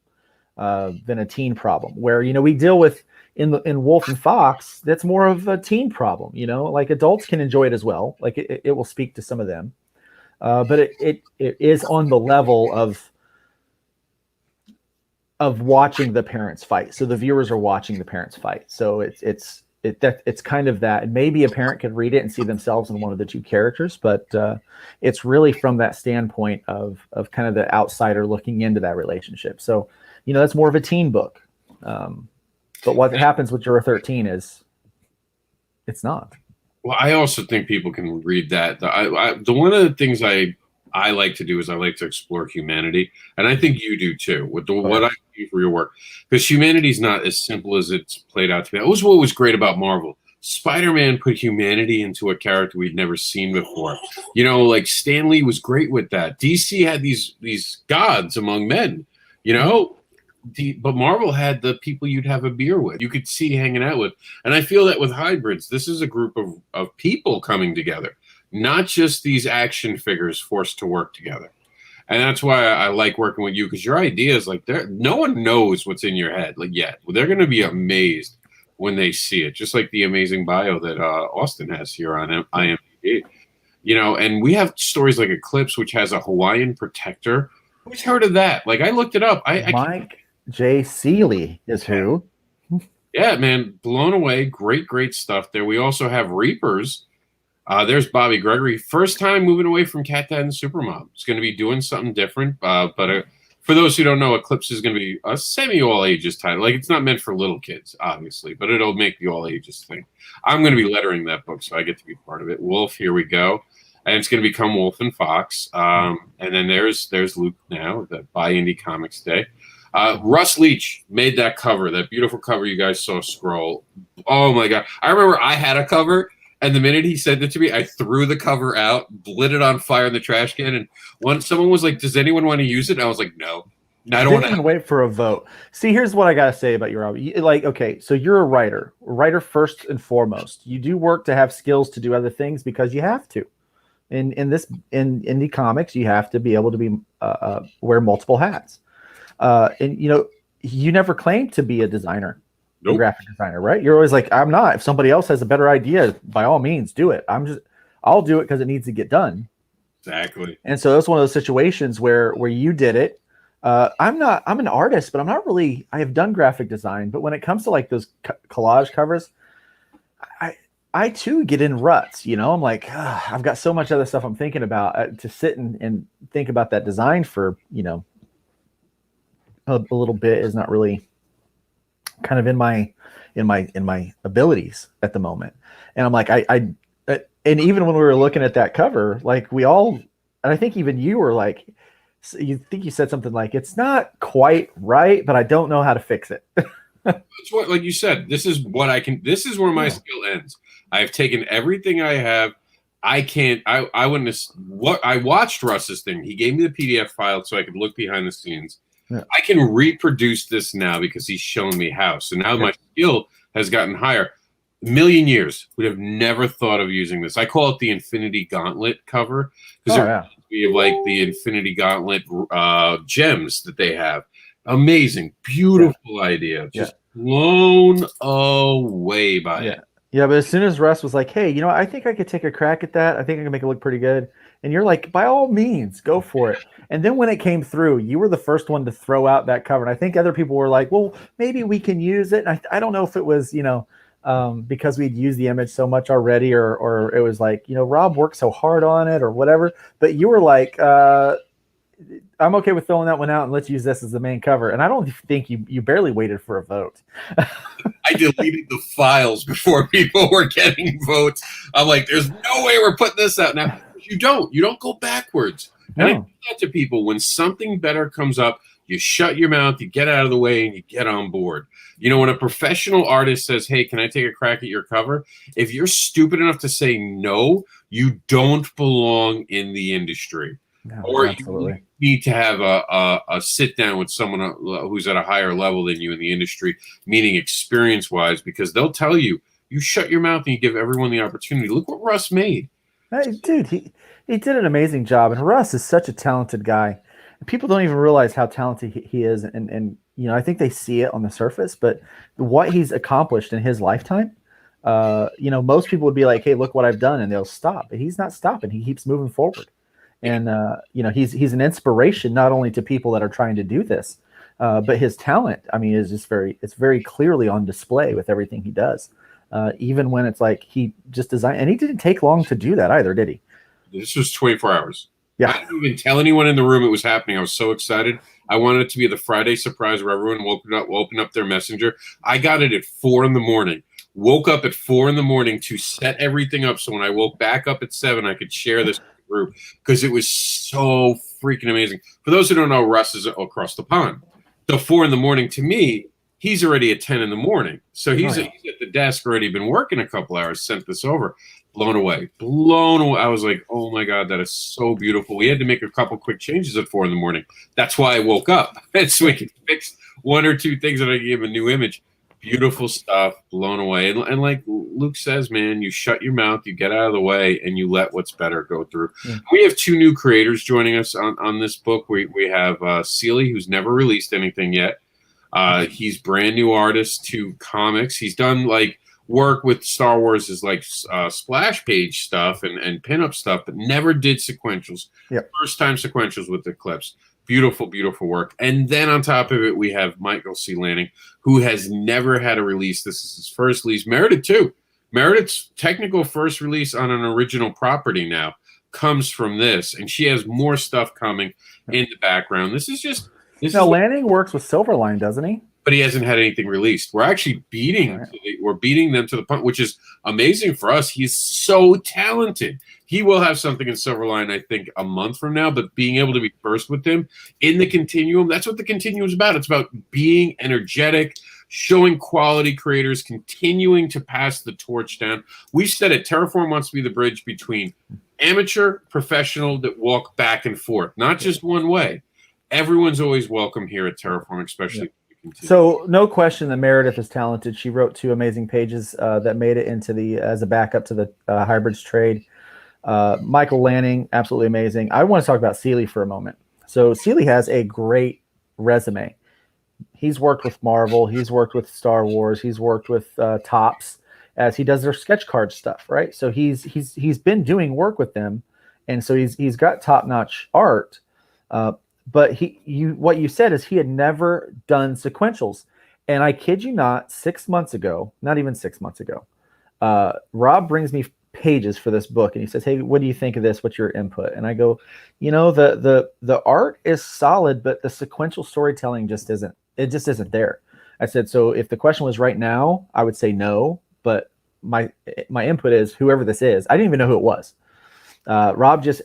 Speaker 3: than a teen problem. Where we deal with in Wolf and Fox, that's more of a teen problem. Like adults can enjoy it as well. Like it will speak to some of them, but it is on the level of watching the parents fight. So the viewers are watching the parents fight. So it's kind of that. And maybe a parent could read it and see themselves in one of the two characters, but it's really from that standpoint of kind of the outsider looking into that relationship. So, that's more of a teen book. But what happens with Juror 13 is it's not.
Speaker 2: Well, I also think people can read that. The one of the things I like to do is I like to explore humanity, and I think you do too. What I do for your work, because humanity is not as simple as it's played out to be. That was what was great about Marvel. Spider-Man put humanity into a character we'd never seen before. Like Stan Lee was great with that. DC had these gods among men. But Marvel had the people you'd have a beer with, you could see hanging out with, and I feel that with Hybrids, this is a group of people coming together. Not just these action figures forced to work together. And that's why I like working with you, because your ideas, like, no one knows what's in your head yet. They're going to be amazed when they see it, just like the amazing bio that Austin has here on IMDb. And we have stories like Eclipse, which has a Hawaiian protector. Who's heard of that? Like, I looked it up.
Speaker 3: Mike J. Seeley is who?
Speaker 2: Yeah, man, blown away. Great stuff there. We also have Reapers. There's Bobby Gregory. First time moving away from Cat Dad and Supermom. It's going to be doing something different. But for those who don't know, Eclipse is going to be a semi-all ages title. Like, it's not meant for little kids, obviously, but it'll make the all ages thing. I'm going to be lettering that book, so I get to be part of it. Wolf, here we go. And it's going to become Wolf and Fox. And then there's Luke now, by Indie Comics Day. Russ Leach made that cover, that beautiful cover you guys saw scroll. Oh, my God. I remember I had a cover. And the minute he sent it to me, I threw the cover out, lit it on fire in the trash can, and someone was like, "Does anyone want to use it?" And I was like, "No, I don't."
Speaker 3: Didn't even wait for a vote. See, here's what I gotta say about you, Rob. Like, okay, so you're a writer first and foremost. You do work to have skills to do other things because you have to. In indie comics, you have to be able to be wear multiple hats. And you never claimed to be a designer.
Speaker 2: Nope.
Speaker 3: Graphic designer, right? You're always like, I'm not. If somebody else has a better idea, by all means, do it. I'll do it because it needs to get done.
Speaker 2: Exactly.
Speaker 3: And so that's one of those situations where you did it. I'm an artist, but I'm not really. I have done graphic design, but when it comes to like those collage covers, I too get in ruts. I'm like, I've got so much other stuff I'm thinking about to sit and think about that design for a little bit is not really kind of in my abilities at the moment. And I'm like, and even when we were looking at that cover, like we all, and I think even you were like, you said something like, it's not quite right, but I don't know how to fix it.
Speaker 2: It's what, like you said, this is where my skill ends. I've taken everything I have. I watched Russ's thing. He gave me the PDF file so I could look behind the scenes. Yeah. I can reproduce this now because he's shown me how. So now my skill has gotten higher. A million years would have never thought of using this. I call it the Infinity Gauntlet cover because we have like the Infinity Gauntlet gems that they have. Amazing, beautiful idea. Just blown away by it.
Speaker 3: Yeah, but as soon as Russ was like, hey, I think I could take a crack at that. I think I can make it look pretty good. And you're like, by all means, go for it. And then when it came through, you were the first one to throw out that cover. And I think other people were like, well, maybe we can use it. And I don't know if it was, because we'd used the image so much already or it was like, Rob worked so hard on it or whatever. But you were like, I'm okay with throwing that one out and let's use this as the main cover. And I don't think you barely waited for a vote.
Speaker 2: I deleted the files before people were getting votes. I'm like, there's no way we're putting this out now. You don't go backwards. No. And I do that to people when something better comes up, you shut your mouth, you get out of the way, and you get on board. When a professional artist says, hey, can I take a crack at your cover? If you're stupid enough to say no, you don't belong in the industry. No, or absolutely. You need to have a sit down with someone who's at a higher level than you in the industry, meaning experience-wise, because they'll tell you, you shut your mouth and you give everyone the opportunity. Look what Russ made.
Speaker 3: Hey, dude, he did an amazing job. And Russ is such a talented guy. People don't even realize how talented he is. And I think they see it on the surface, but what he's accomplished in his lifetime, most people would be like, hey, look what I've done. And they'll stop. But he's not stopping. He keeps moving forward. And, he's an inspiration not only to people that are trying to do this, but his talent, is just it's very clearly on display with everything he does. Even when it's like he just designed, and he didn't take long to do that either, did he?
Speaker 2: This was 24 hours.
Speaker 3: Yeah.
Speaker 2: I didn't even tell anyone in the room it was happening. I was so excited. I wanted it to be the Friday surprise where everyone opened up their messenger. I got it at 4 a.m. Woke up at 4 a.m. to set everything up. So when I woke back up at 7, I could share this group because it was so freaking amazing. For those who don't know, Russ is across the pond. So 4 a.m. to me, he's already at 10 a.m. So he's at the desk already been working a couple hours, sent this over. Blown away. I was like, oh my God, that is so beautiful. We had to make a couple quick changes at 4 a.m. That's why I woke up. So we could fix one or two things that I gave a new image. Beautiful stuff. Blown away. And like Luke says, man, you shut your mouth, you get out of the way, and you let what's better go through. Yeah. We have 2 new creators joining us on this book. We have Seeley, who's never released anything yet. He's brand new artist to comics. He's done like work with Star Wars as like splash page stuff and pinup stuff, but never did sequentials.
Speaker 3: Yep.
Speaker 2: First time sequentials with Eclipse. Beautiful, beautiful work. And then on top of it, we have Michael C. Lanning, who has never had a release. This is his first release. Meredith, too. Meredith's technical first release on an original property now comes from this. And she has more stuff coming in the background. This is just...
Speaker 3: Lanning works with Silverline, doesn't he?
Speaker 2: But he hasn't had anything released. We're actually beating them to the punch, which is amazing for us. He's so talented. He will have something in Silverline, I think, a month from now, but being able to be first with him in the continuum, that's what the continuum is about. It's about being energetic, showing quality creators, continuing to pass the torch down. We said it, Terraform wants to be the bridge between amateur, professional that walk back and forth, not just one way. Everyone's always welcome here at Terraform, especially.
Speaker 3: So no question that Meredith is talented. She wrote 2 amazing pages that made it into as a backup to the hybrids trade. Michael Lanning, absolutely amazing. I want to talk about Seeley for a moment. So Seeley has a great resume. He's worked with Marvel. He's worked with Star Wars. He's worked with Topps as he does their sketch card stuff, right? So he's been doing work with them, and so he's got top-notch art. But what you said is he had never done sequentials. And I kid you not, 6 months ago, not even 6 months ago, Rob brings me pages for this book and he says, "Hey, what do you think of this? What's your input?" And I go, the art is solid, but the sequential storytelling just isn't there. I said, so if the question was right now, I would say no, but my input is whoever this is, I didn't even know who it was. Rob just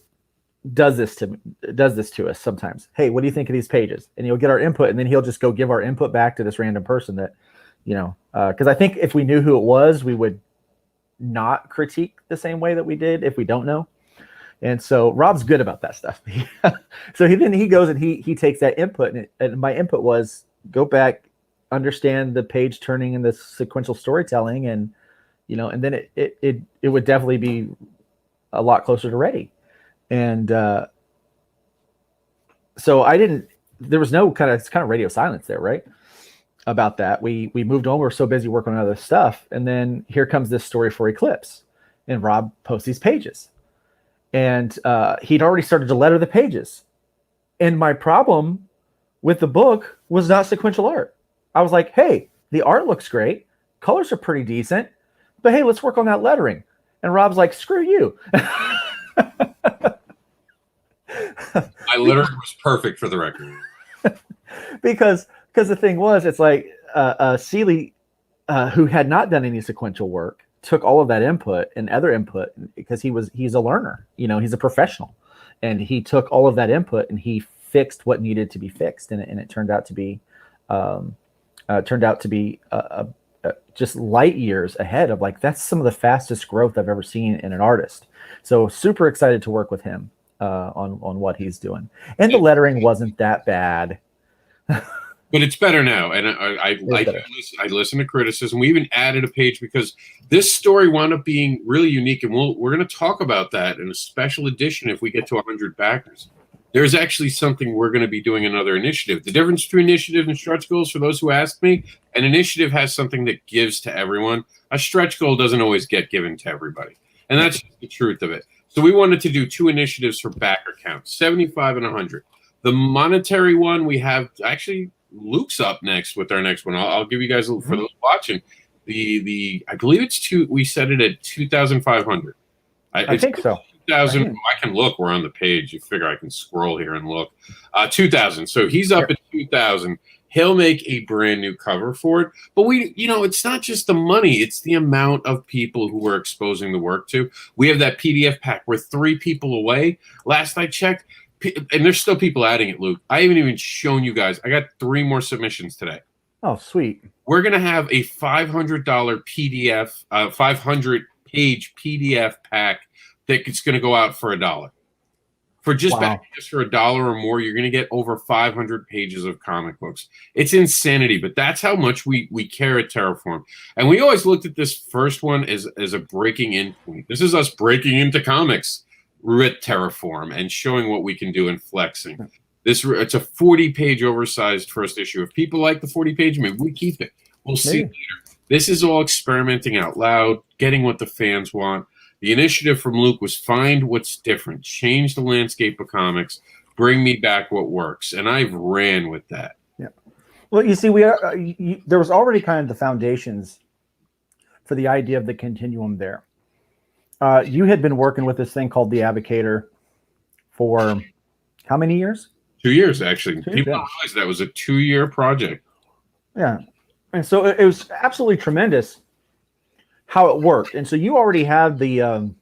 Speaker 3: does this to us sometimes. Hey, what do you think of these pages? And he'll get our input, and then he'll just go give our input back to this random person that, because I think if we knew who it was, we would not critique the same way that we did if we don't know. And so Rob's good about that stuff. So he goes and he takes that input, and my input was go back, understand the page turning and the sequential storytelling, and and then it would definitely be a lot closer to ready. And so there was no kind of radio silence there, right? About that. We moved on. We were so busy working on other stuff. And then here comes this story for Eclipse. And Rob posts these pages. And he'd already started to letter the pages. And my problem with the book was not sequential art. I was like, hey, the art looks great. Colors are pretty decent. But hey, let's work on that lettering. And Rob's like, screw you.
Speaker 2: My lettering was perfect for the record.
Speaker 3: because the thing was, it's like Seeley, who had not done any sequential work, took all of that input and other input because he's a learner, he's a professional, and he took all of that input and he fixed what needed to be fixed, and it turned out to be just light years ahead of, like, that's some of the fastest growth I've ever seen in an artist. So super excited to work with him on what he's doing. And the lettering wasn't that bad.
Speaker 2: But it's better now. And I listen to criticism. We even added a page because this story wound up being really unique. And we're going to talk about that in a special edition if we get to 100 backers. There's actually something we're going to be doing another initiative. The difference between initiative and stretch goals, for those who ask me, an initiative has something that gives to everyone. A stretch goal doesn't always get given to everybody. And that's just the truth of it. So we wanted to do 2 initiatives for backer count, 75 and 100. The monetary one, we have actually Luke's up next with our next one. I'll give you guys, for those watching, I believe it's 2. We set it at 2,500.
Speaker 3: I think so.
Speaker 2: 2,000. I can look. We're on the page. You figure I can scroll here and look. 2,000. So he's up at 2,000. He'll make a brand new cover for it. But it's not just the money. It's the amount of people who we're exposing the work to. We have that PDF pack. We're 3 people away. Last I checked, and there's still people adding it, Luke. I haven't even shown you guys. I got 3 more submissions today.
Speaker 3: Oh, sweet.
Speaker 2: We're going to have a $500 PDF, 500-page PDF pack that it's going to go out for $1. For just for $1 or more, you're going to get over 500 pages of comic books. It's insanity, but that's how much we care at Terraform. And we always looked at this first one as a breaking in point. This is us breaking into comics with Terraform and showing what we can do and flexing. It's a 40-page oversized first issue. If people like the 40-page, maybe we keep it. We'll see later. This is all experimenting out loud, getting what the fans want. The initiative from Luke was find what's different, change the landscape of comics, bring me back what works. And I've ran with that.
Speaker 3: Yeah. Well, you see, there was already kind of the foundations for the idea of the continuum there. You had been working with this thing called The Advocator for how many years?
Speaker 2: 2 years, actually.
Speaker 3: 2 years,
Speaker 2: People
Speaker 3: yeah.
Speaker 2: don't realize that was a 2-year project.
Speaker 3: Yeah. And so it was absolutely tremendous how it worked. And so you already had the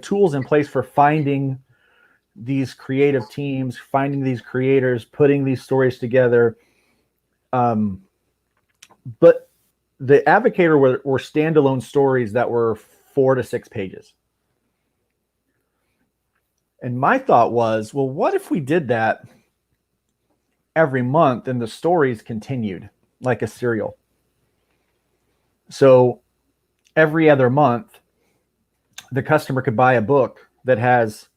Speaker 3: tools in place for finding these creative teams, finding these creators, putting these stories together. But the Advocator were standalone stories that were 4 to 6 pages. And my thought was, well, what if we did that every month and the stories continued like a serial? So every other month, the customer could buy a book that has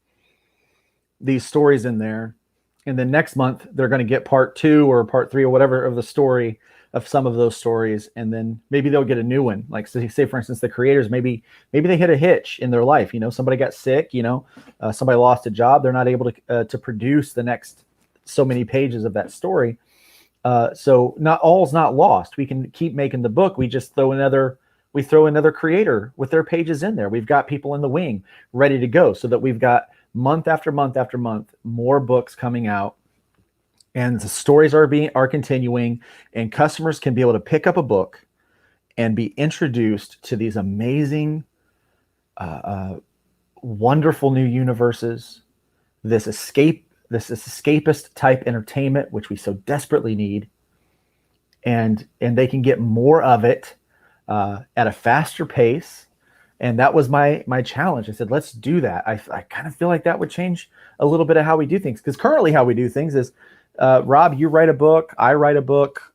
Speaker 3: these stories in there. And then next month, they're going to get part 2 or part 3 or whatever of the story of some of those stories. And then maybe they'll get a new one. Like say for instance, the creators, maybe they hit a hitch in their life. Somebody got sick, somebody lost a job. They're not able to produce the next so many pages of that story. So all's not lost. We can keep making the book. We just throw another creator with their pages in there. We've got people in the wing ready to go so that we've got month after month after month, more books coming out, and the stories are continuing, and customers can be able to pick up a book and be introduced to these amazing, wonderful new universes, this escapist type entertainment, which we so desperately need. And they can get more of it at a faster pace. And that was my challenge. I said, let's do that. I kind of feel like that would change a little bit of how we do things. Because currently how we do things is, Rob, you write a book, I write a book.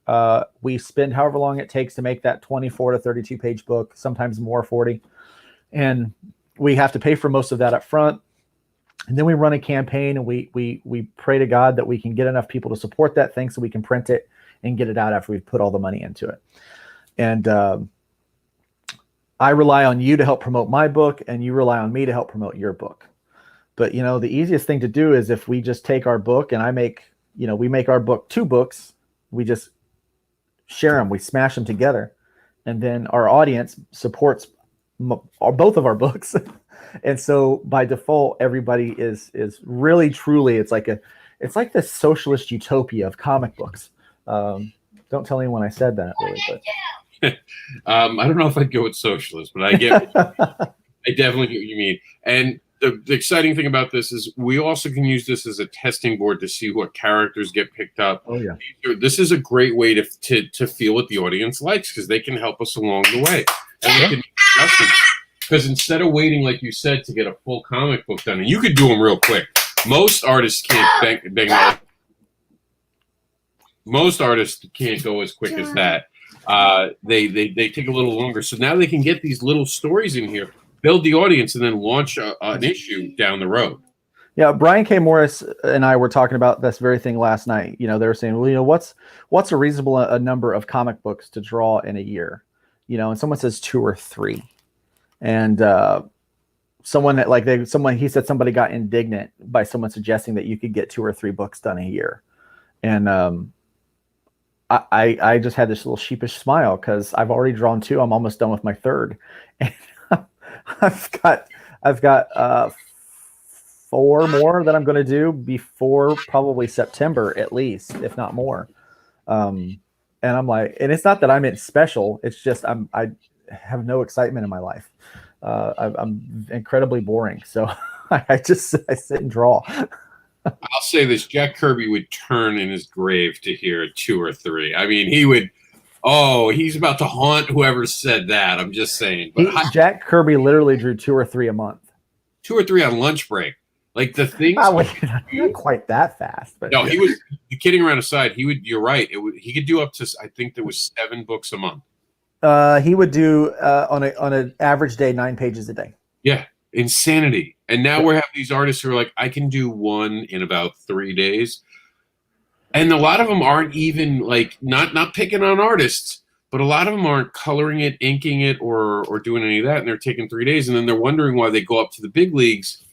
Speaker 3: We spend however long it takes to make that 24 to 32 page book, sometimes more, 40. And we have to pay for most of that up front. And then we run a campaign, and we pray to God that we can get enough people to support that thing so we can print it and get it out after we've put all the money into it. And I rely on you to help promote my book, and you rely on me to help promote your book. But, the easiest thing to do is if we just take our book and we make our book 2 books, we just share them, we smash them together. And then our audience supports both of our books. And so by default, everybody is really, truly, it's like this socialist utopia of comic books. Don't tell anyone I said that, really, but.
Speaker 2: I don't know if I'd go with socialist, but I get I definitely get what you mean. And the exciting thing about this is we also can use this as a testing board to see what characters get picked up.
Speaker 3: Oh yeah.
Speaker 2: This is a great way to feel what the audience likes, because they can help us along the way. And we can adjust. Because instead of waiting, like you said, to get a full comic book done, and you could do them real quick. Most artists can't most artists can't go as quick as that. They take a little longer. So now they can get these little stories in here, build the audience, and then launch an issue down the road.
Speaker 3: Yeah, Brian K. Morris and I were talking about this very thing last night. They were saying, well, what's a reasonable number of comic books to draw in a year? And someone says 2 or 3. And he said somebody got indignant by someone suggesting that you could get 2 or 3 books done a year. And I just had this little sheepish smile because I've already drawn 2. I'm almost done with my 3rd. And I've got 4 more that I'm going to do before probably September, at least, if not more. And I'm like, and it's not that I'm special. It's just I have no excitement in my life. I'm incredibly boring. So I sit and draw.
Speaker 2: I'll say this: Jack Kirby would turn in his grave to hear 2 or 3. I mean, he would. Oh, he's about to haunt whoever said that. I'm just saying. But
Speaker 3: Jack Kirby literally drew 2 or 3 a month.
Speaker 2: 2 or 3 on lunch break. Like the things.
Speaker 3: Not quite that fast, but
Speaker 2: no, he was kidding around aside. He would. You're right. He could do up to, I think there was 7 books a month.
Speaker 3: He would do on an average day 9 pages a day.
Speaker 2: Yeah, insanity. And now we have these artists who are like, I can do 1 in about 3 days. And a lot of them aren't even like not picking on artists, but a lot of them aren't coloring it, inking it, or doing any of that. And they're taking 3 days, and then they're wondering why they go up to the big leagues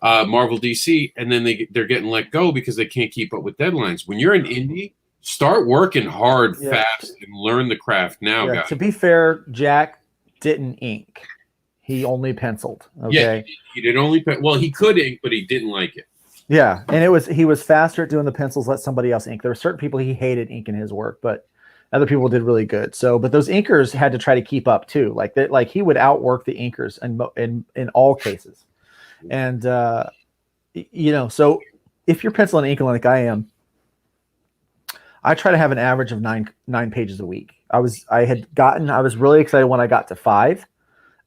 Speaker 2: Marvel, DC, and then they're getting let go because they can't keep up with deadlines. When you're an indie, start working hard, fast, and learn the craft now, guys.
Speaker 3: To be fair, Jack didn't ink. He only penciled. Okay.
Speaker 2: Yeah, he did only well, he could ink, but he didn't like it.
Speaker 3: Yeah, and he was faster at doing the pencils. Let somebody else ink. There were certain people he hated inking his work, but other people did really good. So, but those inkers had to try to keep up too. Like he would outwork the inkers in all cases. And so if you're penciling and inking like I am, I try to have an average of nine pages a week. I was really excited when I got to 5.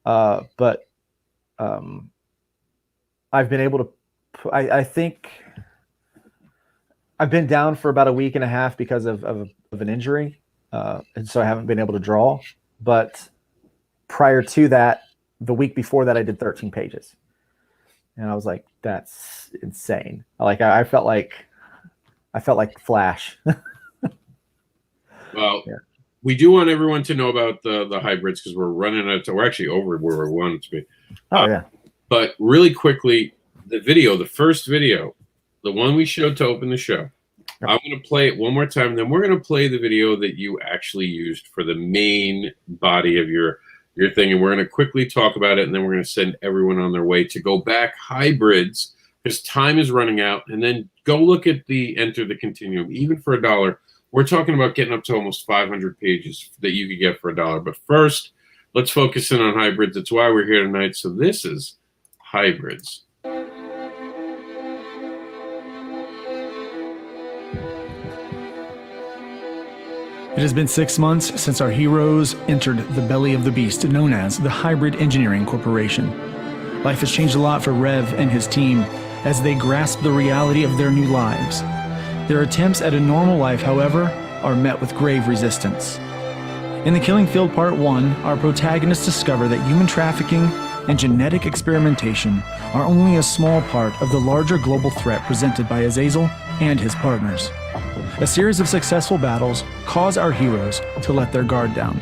Speaker 3: But I've been able to, I think I've been down for about a week and a half because of an injury. And so I haven't been able to draw, but prior to that, the week before that, I did 13 pages and I was like, that's insane. I felt like Flash.
Speaker 2: Well, yeah. We do want everyone to know about the hybrids because we're running out. We're actually over where we wanted to be.
Speaker 3: Oh yeah.
Speaker 2: But really quickly, the first video, the one we showed to open the show, I'm going to play it one more time. Then we're going to play the video that you actually used for the main body of your thing, and we're going to quickly talk about it, and then we're going to send everyone on their way to go back hybrids because time is running out, and then go look at the Enter the Continuum, even for $1. We're talking about getting up to almost 500 pages that you could get for $1. But first, let's focus in on hybrids. That's why we're here tonight. So this is hybrids.
Speaker 1: It has been 6 months since our heroes entered the belly of the beast known as the Hybrid Engineering Corporation. Life has changed a lot for Rev and his team as they grasp the reality of their new lives. Their attempts at a normal life, however, are met with grave resistance. In The Killing Field Part 1, our protagonists discover that human trafficking and genetic experimentation are only a small part of the larger global threat presented by Azazel and his partners. A series of successful battles cause our heroes to let their guard down.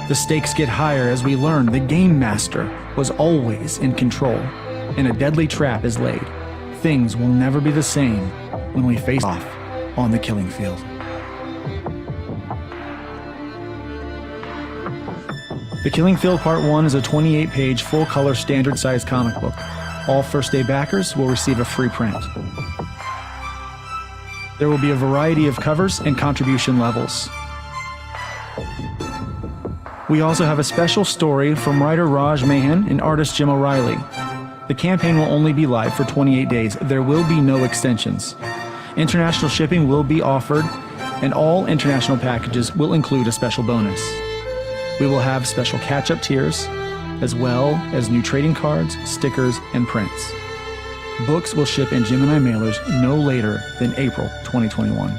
Speaker 1: The stakes get higher as we learn the Game Master was always in control, and a deadly trap is laid. Things will never be the same when we face off on the killing field. The Killing Field Part 1 is a 28-page, full-color, standard-sized comic book. All first-day backers will receive a free print. There will be a variety of covers and contribution levels. We also have a special story from writer Raj Mahan and artist Jim O'Reilly. The campaign will only be live for 28 days. There will be no extensions. International shipping will be offered, and all international packages will include a special bonus. We will have special catch-up tiers, as well as new trading cards, stickers, and prints. Books will ship in Gemini mailers no later than April 2021.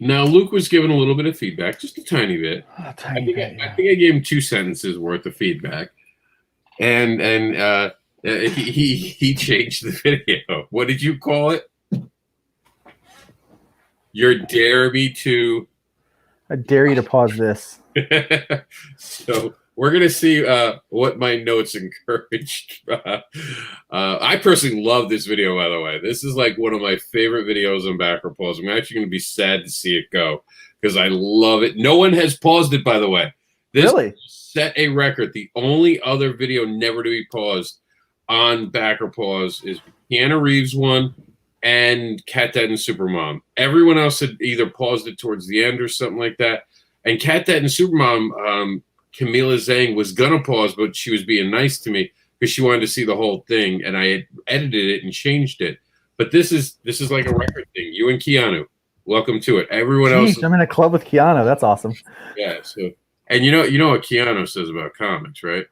Speaker 2: Now, Luke was given a little bit of feedback, just a tiny bit. I think I gave him 2 sentences worth of feedback, and he changed the video. What did you call it? Your dare me to.
Speaker 3: I dare you to pause this.
Speaker 2: So we're going to see what my notes encouraged. I personally love this video, by the way. This is like one of my favorite videos on Backer Pause. I'm actually going to be sad to see it go because I love it. No one has paused it, by the way. This
Speaker 3: really?
Speaker 2: Set a record. The only other video never to be paused on Backer Pause is Keanu Reeves one and Cat Dad and Supermom. Everyone else had either paused it towards the end or something like that. And Cat Dad and Supermom, Camila Zhang was gonna pause, but she was being nice to me because she wanted to see the whole thing, and I had edited it and changed it. But this is like a record thing. You and Keanu, welcome to it. Everyone else,
Speaker 3: I'm in a club with Keanu. That's awesome.
Speaker 2: Yeah. So, and you know what Keanu says about comics, right?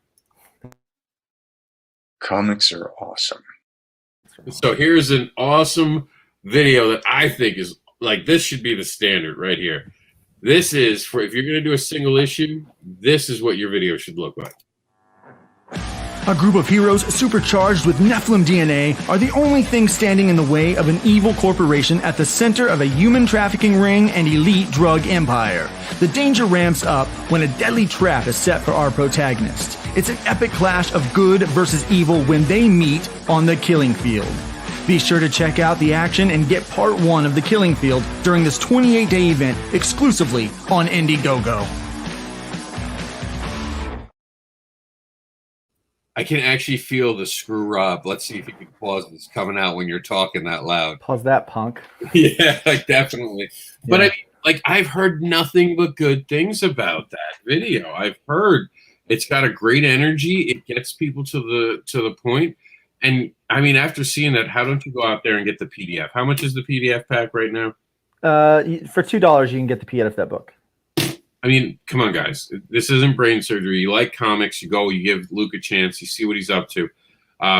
Speaker 4: Comics are awesome.
Speaker 2: So here's an awesome video that I think is like this should be the standard right here. This is for if you're going to do a single issue, this is what your video should look like.
Speaker 1: A group of heroes supercharged with Nephilim DNA are the only thing standing in the way of an evil corporation at the center of a human trafficking ring and elite drug empire. The danger ramps up when a deadly trap is set for our protagonist. It's an epic clash of good versus evil when they meet on the killing field. Be sure to check out the action and get part 1 of the killing field during this 28-day event exclusively on Indiegogo.
Speaker 2: I can actually feel the screw Rob. Let's see if you can pause this coming out when you're talking that loud.
Speaker 3: Pause that, punk.
Speaker 2: Yeah, definitely. But
Speaker 3: Yeah.
Speaker 2: I've heard nothing but good things about that video. I've heard it's got a great energy. It gets people to the point. And I mean, after seeing that, how don't you go out there and get the PDF? How much is the PDF pack right now?
Speaker 3: For $2, you can get the PDF of that book.
Speaker 2: I mean, come on, guys. This isn't brain surgery. You like comics. You go, you give Luke a chance. You see what he's up to.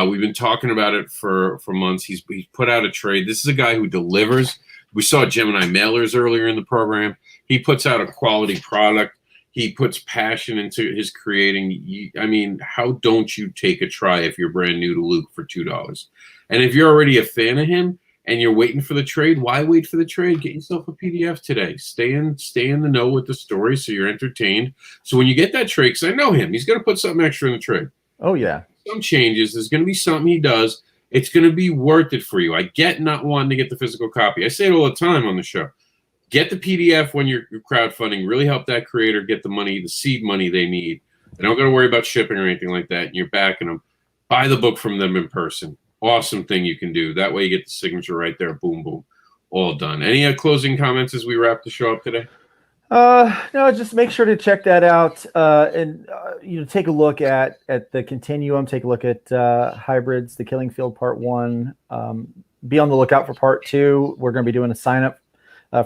Speaker 2: We've been talking about it for months. He's put out a trade. This is a guy who delivers. We saw Gemini mailers earlier in the program. He puts out a quality product. He puts passion into his creating. I mean, how don't you take a try if you're brand new to Luke for $2? And if you're already a fan of him, and you're waiting for the trade, why wait for the trade? Get yourself a PDF today. Stay in the know with the story so you're entertained. So when you get that trade, because I know him, he's going to put something extra in the trade.
Speaker 3: Oh, yeah.
Speaker 2: Some changes. There's going to be something he does. It's going to be worth it for you. I get not wanting to get the physical copy. I say it all the time on the show. Get the PDF when you're crowdfunding. Really help that creator get the money, the seed money they need. They don't got to worry about shipping or anything like that, and you're backing them. Buy the book from them in person. Awesome thing you can do. That way you get the signature right there. Boom, boom. All done. Any closing comments as we wrap the show up today?
Speaker 3: No, just make sure to check that out and take a look at the Continuum. Take a look at Hybrids, the Killing Field Part 1. Be on the lookout for Part 2. We're going to be doing a sign up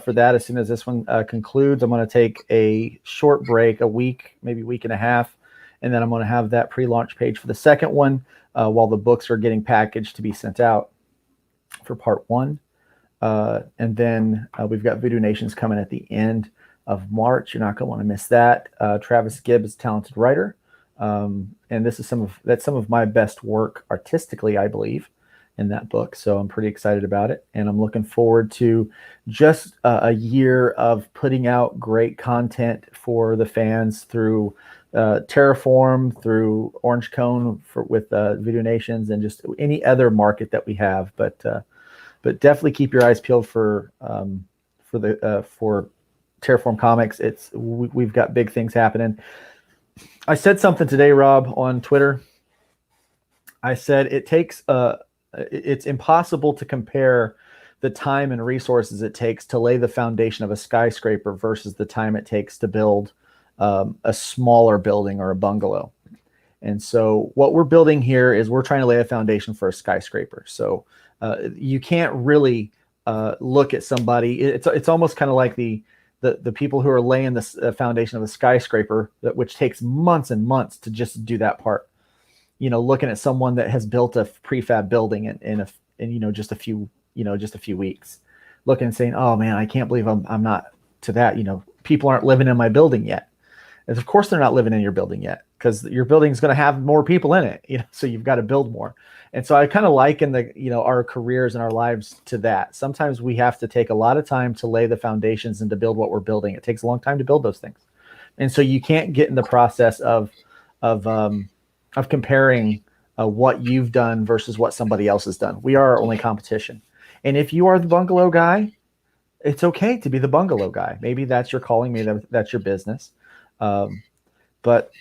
Speaker 3: for that as soon as this one concludes. I'm going to take a short break, a week, maybe week and a half, and then I'm going to have that pre-launch page for the second one. While the books are getting packaged to be sent out for Part 1. And then we've got Voodoo Nations coming at the end of March. You're not going to want to miss that. Travis Gibb is a talented writer. And this is some of my best work artistically, I believe, in that book. So I'm pretty excited about it. And I'm looking forward to just a year of putting out great content for the fans through Terraform, through Orange Cone with Voodoo Nations, and just any other market that we have. But definitely keep your eyes peeled for Terraform Comics. We've got big things happening. I said something today, Rob, on Twitter. I said it's impossible to compare the time and resources it takes to lay the foundation of a skyscraper versus the time it takes to build a smaller building or a bungalow. And so what we're building here is we're trying to lay a foundation for a skyscraper. So you can't really look at somebody. It's almost kind of like the people who are laying the foundation of a skyscraper, which takes months and months to just do that part. Looking at someone that has built a prefab building in just a few weeks, looking and saying, "Oh man, I can't believe I'm not to that." People aren't living in my building yet. And of course they're not living in your building yet, because your building is going to have more people in it, so you've got to build more. And so I kind of liken our careers and our lives to that. Sometimes we have to take a lot of time to lay the foundations and to build what we're building. It takes a long time to build those things. And so you can't get in the process of comparing what you've done versus what somebody else has done. We are our only competition. And if you are the bungalow guy, it's okay to be the bungalow guy. Maybe that's your calling, maybe that's your business. But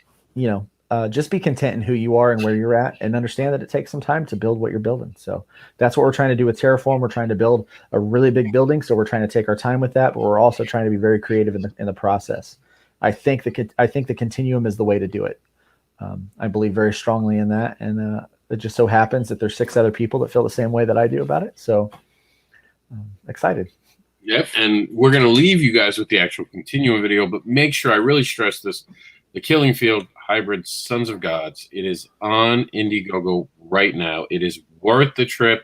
Speaker 3: just be content in who you are and where you're at, and understand that it takes some time to build what you're building. So that's what we're trying to do with Terraform. We're trying to build a really big building. So we're trying to take our time with that, but we're also trying to be very creative in the process. I think the Continuum is the way to do it. I believe very strongly in that. And it just so happens that there's 6 other people that feel the same way that I do about it. So excited.
Speaker 2: Yep, and we're going to leave you guys with the actual Continuum video, but make sure I really stress this. The Killing Field Hybrid Sons of Gods. It is on Indiegogo right now. It is worth the trip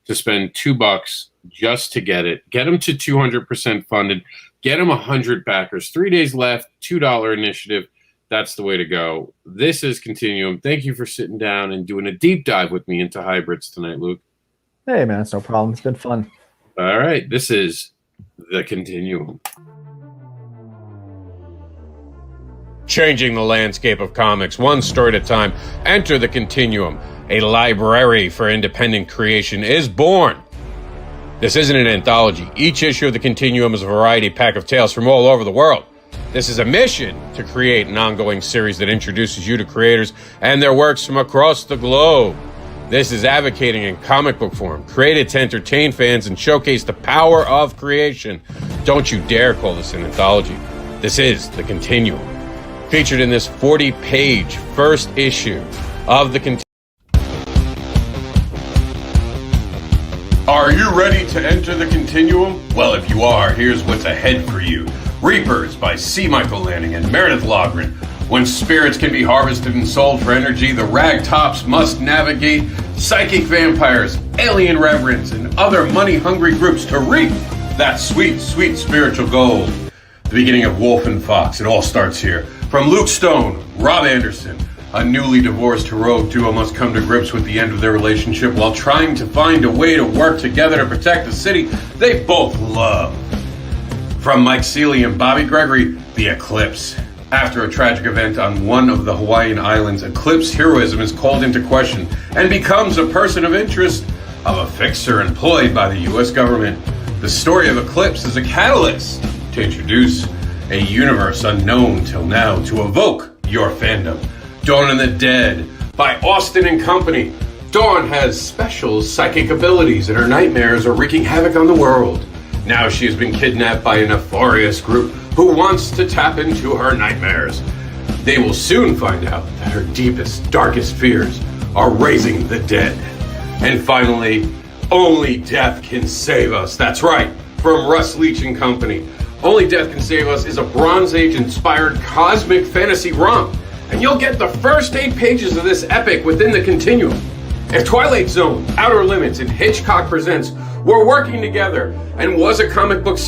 Speaker 2: to spend $2 just to get it. Get them to 200% funded. Get them 100 backers. 3 days left, $2 initiative. That's the way to go. This is Continuum. Thank you for sitting down and doing a deep dive with me into hybrids tonight, Luke.
Speaker 3: Hey, man, it's no problem. It's been fun.
Speaker 2: All right, this is the Continuum. Changing the landscape of comics, one story at a time. Enter the Continuum. A library for independent creation is born. This isn't an anthology. Each issue of the Continuum is a variety pack of tales from all over the world. This is a mission to create an ongoing series that introduces you to creators and their works from across the globe. This is advocating in comic book form, created to entertain fans and showcase the power of creation. Don't you dare call this an anthology. This is the Continuum. Featured in this 40-page first issue of the Continuum. Are you ready to enter the Continuum? Well, if you are, here's what's ahead for you. Reapers by C. Michael Lanning and Meredith Logren. When spirits can be harvested and sold for energy, the ragtops must navigate psychic vampires, alien reverends, and other money-hungry groups to reap that sweet, sweet spiritual gold. The beginning of Wolf and Fox, it all starts here. From Luke Stone, Rob Anderson, a newly divorced heroic duo must come to grips with the end of their relationship while trying to find a way to work together to protect the city they both love. From Mike Seeley and Bobby Gregory, The Eclipse. After a tragic event on one of the Hawaiian Islands, Eclipse heroism is called into question and becomes a person of interest of a fixer employed by the U.S. government. The story of Eclipse is a catalyst to introduce a universe unknown till now to evoke your fandom. Dawn of the Dead by Austin and Company. Dawn has special psychic abilities and her nightmares are wreaking havoc on the world. Now she has been kidnapped by a nefarious group who wants to tap into her nightmares. They will soon find out that her deepest, darkest fears are raising the dead. And finally, Only Death Can Save Us. That's right, from Russ Leach and Company. Only Death Can Save Us is a Bronze Age-inspired cosmic fantasy romp, and you'll get the first 8 pages of this epic within the Continuum. If Twilight Zone, Outer Limits, and Hitchcock Presents were working together and was a comic book series,